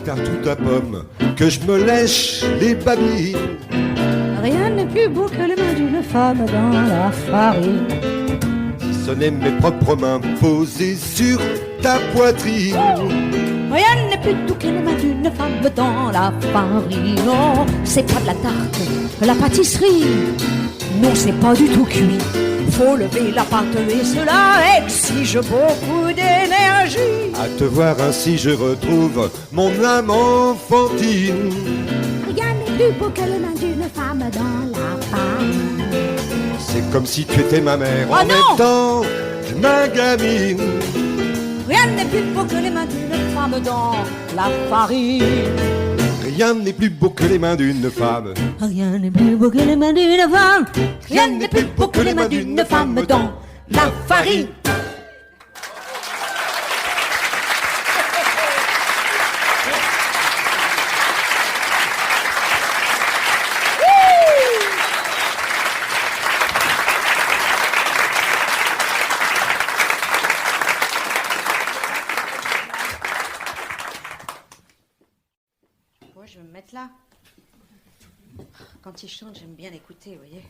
S2: Tout à pomme, que je me lèche les babines.
S3: Rien n'est plus beau que les mains d'une femme dans la farine.
S2: Si ce n'est mes propres mains posées sur ta poitrine.
S3: Rien n'est plus doux que les mains d'une femme dans la farine. Non, c'est pas de la tarte, la pâtisserie. Non, c'est pas du tout cuit. Faut lever la pâte et cela exige beaucoup d'énergie.
S2: À te voir ainsi je retrouve mon âme enfantine.
S4: Rien n'est plus beau que les mains d'une femme dans la farine.
S2: C'est comme si tu étais ma mère en
S3: non
S2: même temps ma gamine.
S3: Rien n'est plus beau que les mains d'une femme dans la farine.
S2: Rien n'est plus beau que les mains d'une femme.
S3: Rien n'est plus beau que les mains d'une femme. Rien n'est plus beau que les mains d'une femme dans la farine. Je vais me mettre là. Quand il chante, j'aime bien l'écouter, vous voyez.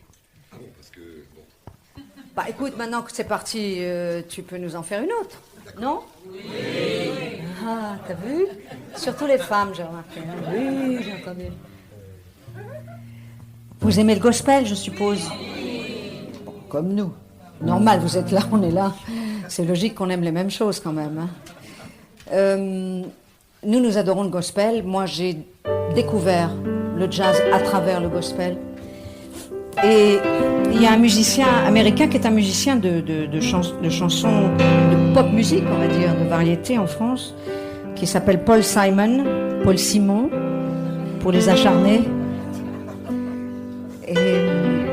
S2: Ah bon, parce que... Bon.
S3: Bah écoute, maintenant que c'est parti, tu peux nous en faire une autre, non ? Oui. Ah, t'as vu ? Surtout les femmes, j'ai remarqué. Oui, j'ai entendu. Vous aimez le gospel, je suppose? Bon, comme nous. Normal, vous êtes là, on est là. C'est logique qu'on aime les mêmes choses quand même. Hein. Nous adorons le gospel. Moi, j'ai découvert le jazz à travers le gospel. Et il y a un musicien américain qui est un musicien de chansons, de pop musique, on va dire, de variété en France, qui s'appelle Paul Simon, pour les acharnés. Et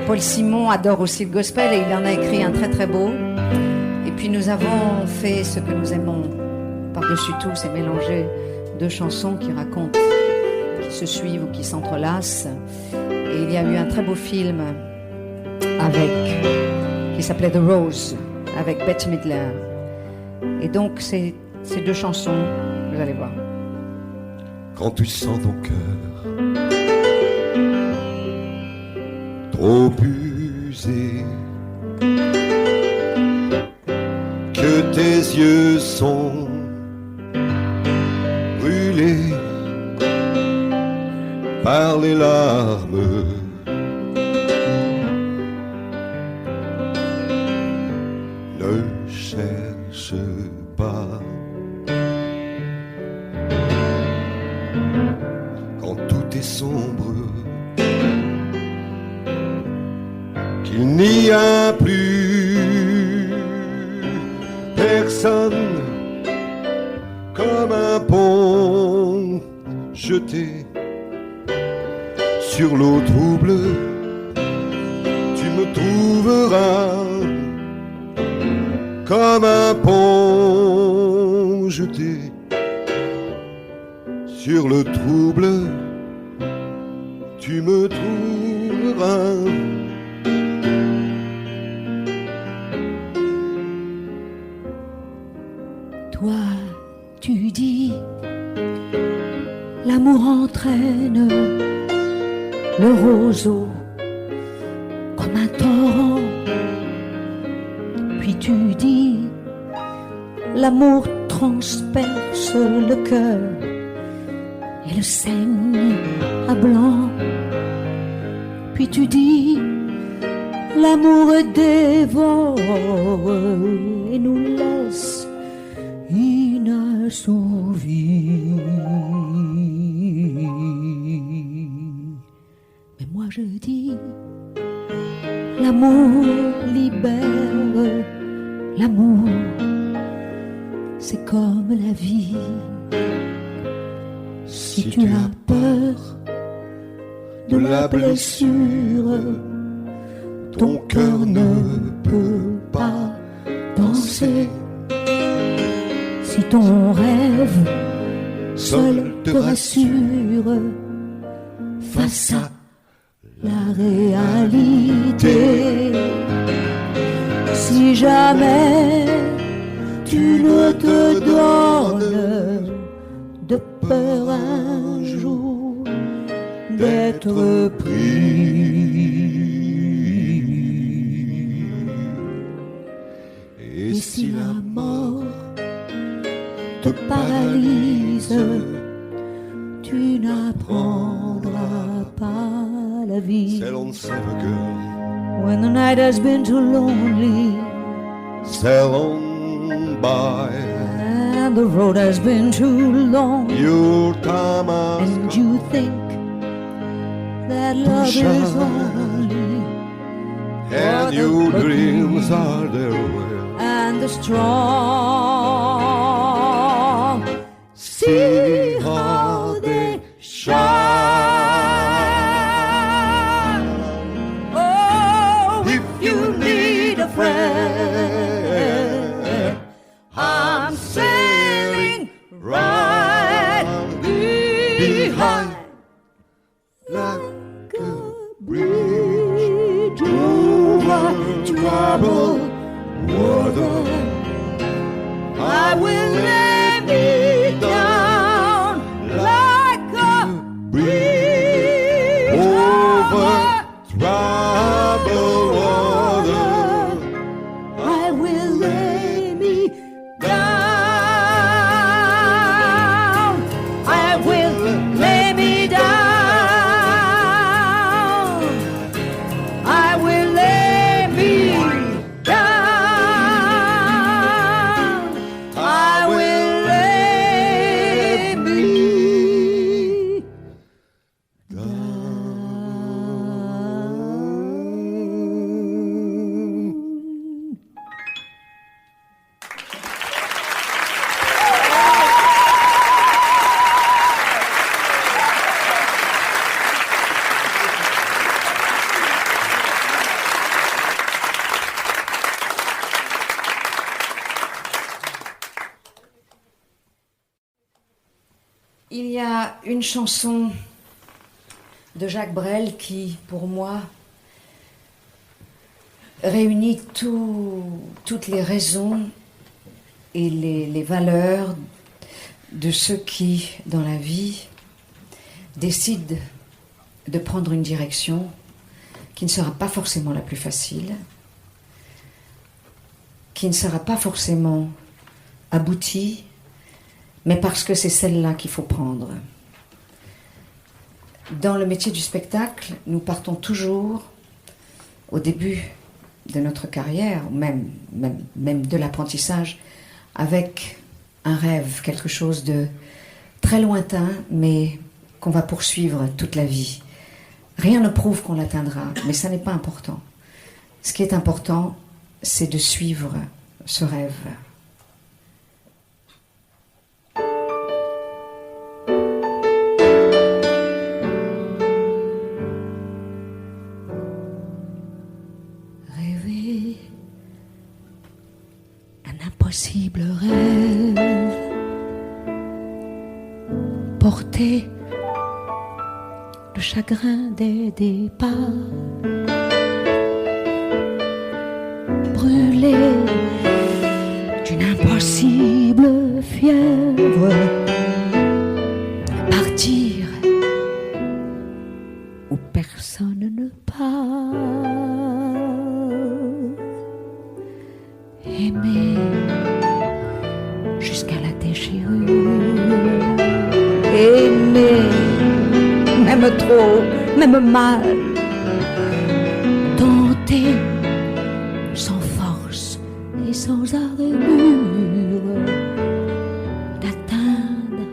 S3: Paul Simon adore aussi le gospel et il en a écrit un très très beau. Et puis nous avons fait ce que nous aimons par-dessus tout, c'est mélanger deux chansons qui racontent, qui se suivent ou qui s'entrelacent. Et il y a eu un très beau film qui s'appelait The Rose, avec Bette Midler. Et donc ces deux chansons, vous allez voir.
S2: Quand tu sens ton cœur trop usé, que tes yeux sont brûlés par les larmes, ne cherche pas. Quand tout est sombre, qu'il n'y a plus personne, comme un pont jeté sur l'eau trouble, tu me trouveras comme un pont jeté sur le trouble, tu me trouveras.
S1: Toi, tu dis, l'amour entraîne le roseau comme un torrent. Puis tu dis, l'amour transperce le cœur et le saigne à blanc. Puis tu dis, l'amour dévore et nous laisse inassouvis. Mais moi je dis, l'amour libère, l'amour c'est comme la vie. Si tu as peur de la blessure, ton cœur ne peut pas danser. Si ton rêve seul te rassure face à la réalité, si jamais tu ne te donnes de peur un jour d'être pris, et si la mort te paralyse, tu n'apprendras pas la vie.
S2: Sail on, sailor girl,
S1: When the night has been too lonely,
S2: sail on by,
S1: and the road has been too long,
S2: your time has
S1: and
S2: come.
S1: you think that love is only
S2: And your dreams are there well.
S1: and the strong. See how they shine. Oh, if you need a friend, I'm sailing right behind
S2: Like
S1: a bridge over troubled water. I will lay me down like a bridge
S2: over troubled water.
S1: I will lay me down. I will lay me down.
S3: a une chanson de Jacques Brel qui, pour moi, réunit toutes les raisons et les valeurs de ceux qui, dans la vie, décident de prendre une direction qui ne sera pas forcément la plus facile, qui ne sera pas forcément aboutie, mais parce que c'est celle-là qu'il faut prendre. Dans le métier du spectacle, nous partons toujours, au début de notre carrière, même de l'apprentissage, avec un rêve, quelque chose de très lointain, mais qu'on va poursuivre toute la vie. Rien ne prouve qu'on l'atteindra, mais ça n'est pas important. Ce qui est important, c'est de suivre ce rêve.
S1: Rêver un impossible rêve, porter le chagrin des départs, brûler d'une impossible fièvre, partir où personne ne part, aimer jusqu'à la déchirure, aimer même trop, même mal, tenter sans force et sans armure d'atteindre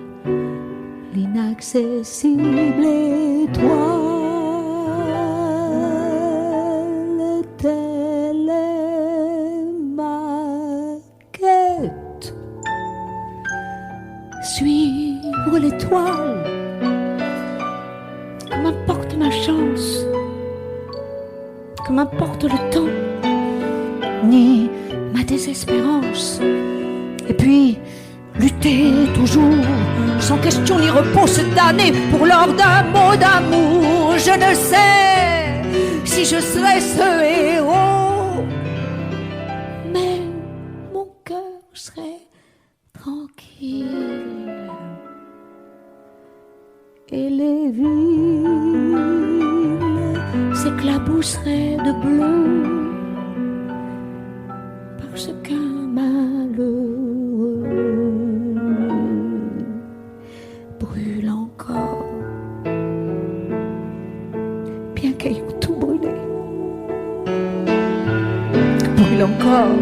S1: l'inaccessible étoile. Telle est ma quête, suivre l'étoile. Que m'importe ma chance, que m'importe le temps, ni ma désespérance. Et puis, lutter toujours, sans question ni repos, se damner pour l'or d'un mot d'amour. Je ne sais si je serai ce héros, mais mon cœur serait tranquille. Et les villes s'éclabousseraient de bleu parce qu'un malheureux brûle encore, bien qu'ayant tout brûlé, brûle encore,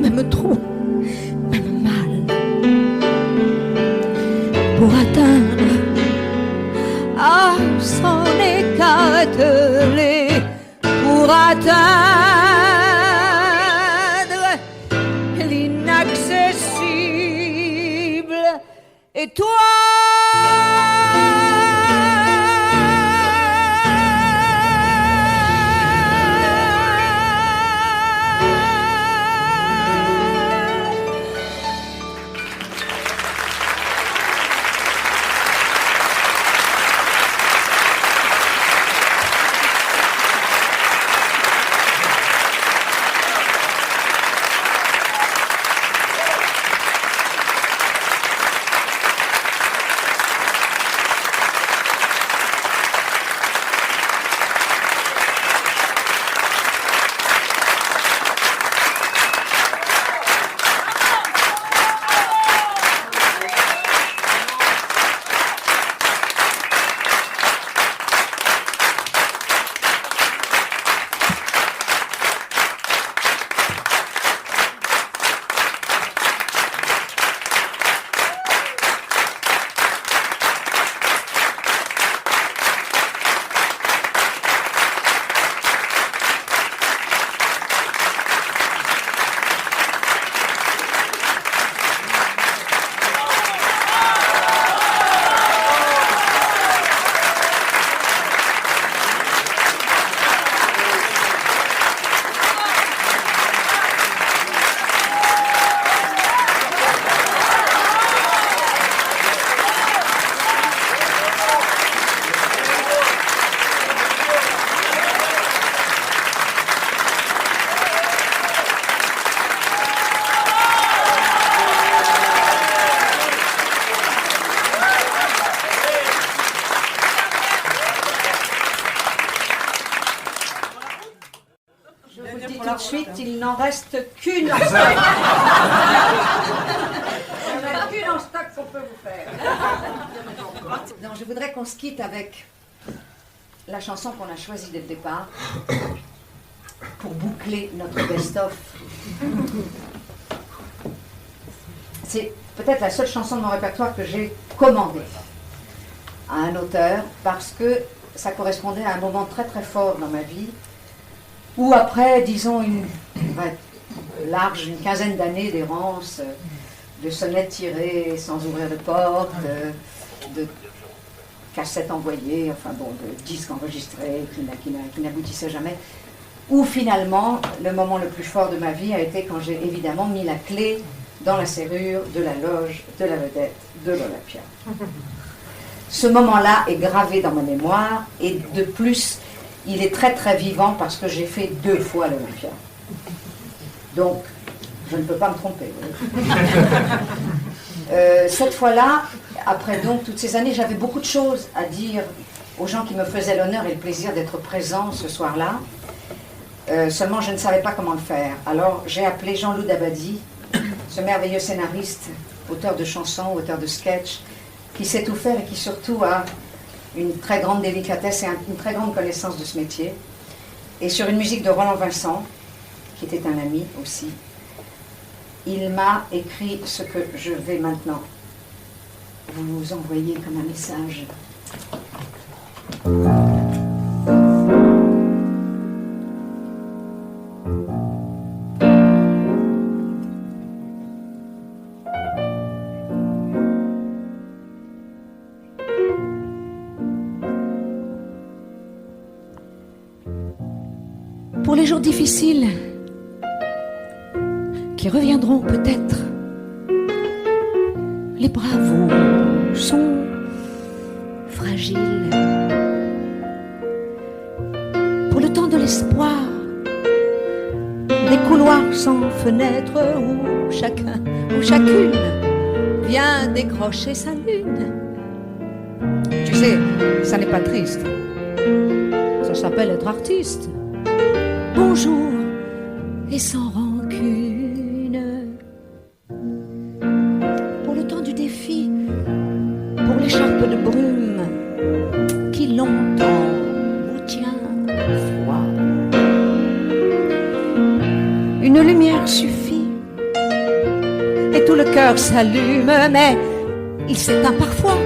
S1: même trop, même mal, pour atteindre s'en écarteler pour atteindre l'inaccessible étoile.
S3: tout de suite, il n'en reste qu'une. Il n'y en a qu'une en stock qu'on peut vous faire. Non, je voudrais qu'on se quitte avec la chanson qu'on a choisie dès le départ pour boucler notre best-of. C'est peut-être la seule chanson de mon répertoire que j'ai commandée à un auteur parce que ça correspondait à un moment très très fort dans ma vie où après, disons, une quinzaine d'années d'errance, de sonnettes tirées sans ouvrir de porte, de cassettes envoyées, enfin bon, de disques enregistrés qui n'aboutissaient jamais, où finalement, le moment le plus fort de ma vie a été quand j'ai évidemment mis la clé dans la serrure de la loge de la vedette de l'Olympia. Ce moment-là est gravé dans ma mémoire et de plus, il est très très vivant parce que j'ai fait 2 fois l'Olympia. Donc, je ne peux pas me tromper. Cette fois-là, après donc toutes ces années, j'avais beaucoup de choses à dire aux gens qui me faisaient l'honneur et le plaisir d'être présents ce soir-là. Seulement, je ne savais pas comment le faire. Alors, j'ai appelé Jean-Loup Dabadi, ce merveilleux scénariste, auteur de chansons, auteur de sketchs, qui sait tout faire et qui surtout a une très grande délicatesse et une très grande connaissance de ce métier. Et sur une musique de Roland Vincent, qui était un ami aussi, il m'a écrit ce que je vais maintenant vous envoyer comme un message.
S1: Pour les jours difficiles qui reviendront peut-être, les bravos sont fragiles. Pour le temps de l'espoir, des couloirs sans fenêtre où chacun ou chacune vient décrocher sa lune.
S3: Tu sais, ça n'est pas triste. Ça s'appelle être artiste.
S1: Bonjour et sans rancune. Pour le temps du défi, pour l'écharpe de brume qui longtemps nous tient froid. Une lumière suffit et tout le cœur s'allume, mais il s'éteint parfois.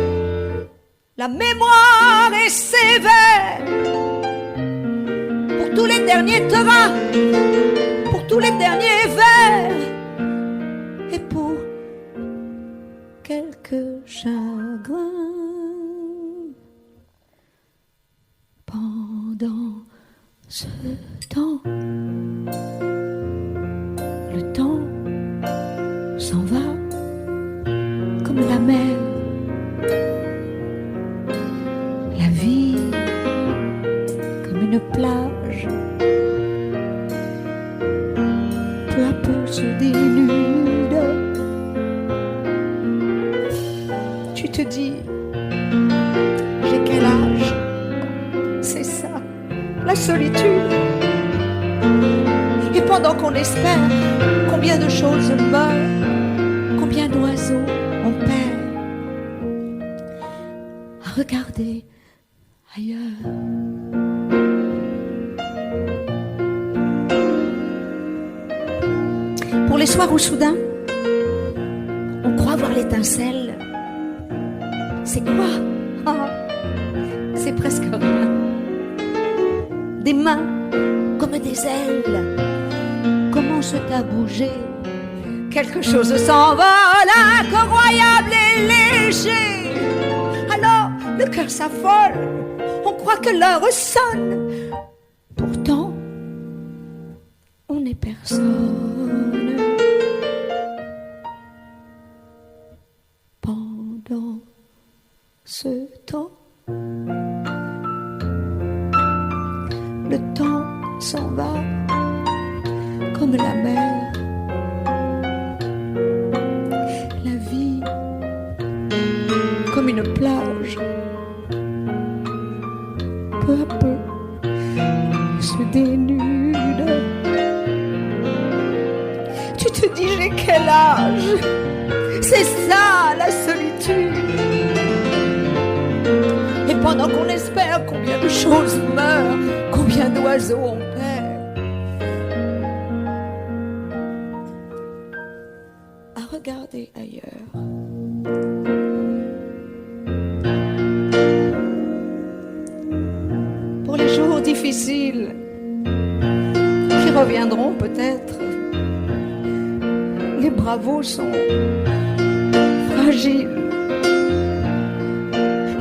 S1: La mémoire est sévère. Pour tous les derniers terrains, pour tous les derniers vers, et pour quelques chagrins. Pendant ce temps, le temps s'en va comme la mer. La vie comme une plage, peu à peu se dénude. Tu te dis, j'ai quel âge? C'est ça, la solitude. Et pendant qu'on espère, combien de choses meurent, combien d'oiseaux on perd à regarder ailleurs. Pour les soirs où soudain on croit voir l'étincelle, c'est quoi? C'est presque rien. Des mains comme des ailes commencent à bouger. Quelque chose s'envole, incroyable et léger. Alors le cœur s'affole, on croit que l'heure sonne. Pourtant, on n'est personne. Pendant ce temps, le temps s'en va comme la mer. La vie comme une plage. Peu à peu se dénude. quel âge? C'est ça la solitude. Et pendant qu'on espère, combien de choses meurent, combien d'oiseaux on perd. À regarder ailleurs. Pour les jours difficiles qui reviendront peut-être, les bravos sont fragiles.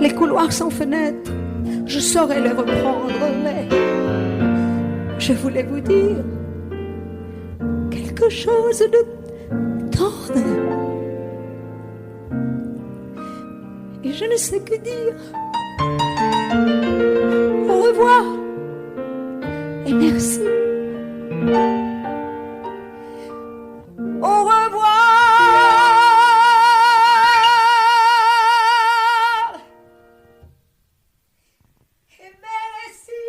S1: Les couloirs sans fenêtres, je saurais les reprendre, mais je voulais vous dire quelque chose de tendre. Et je ne sais que dire. Au revoir et merci. Au revoir et merci.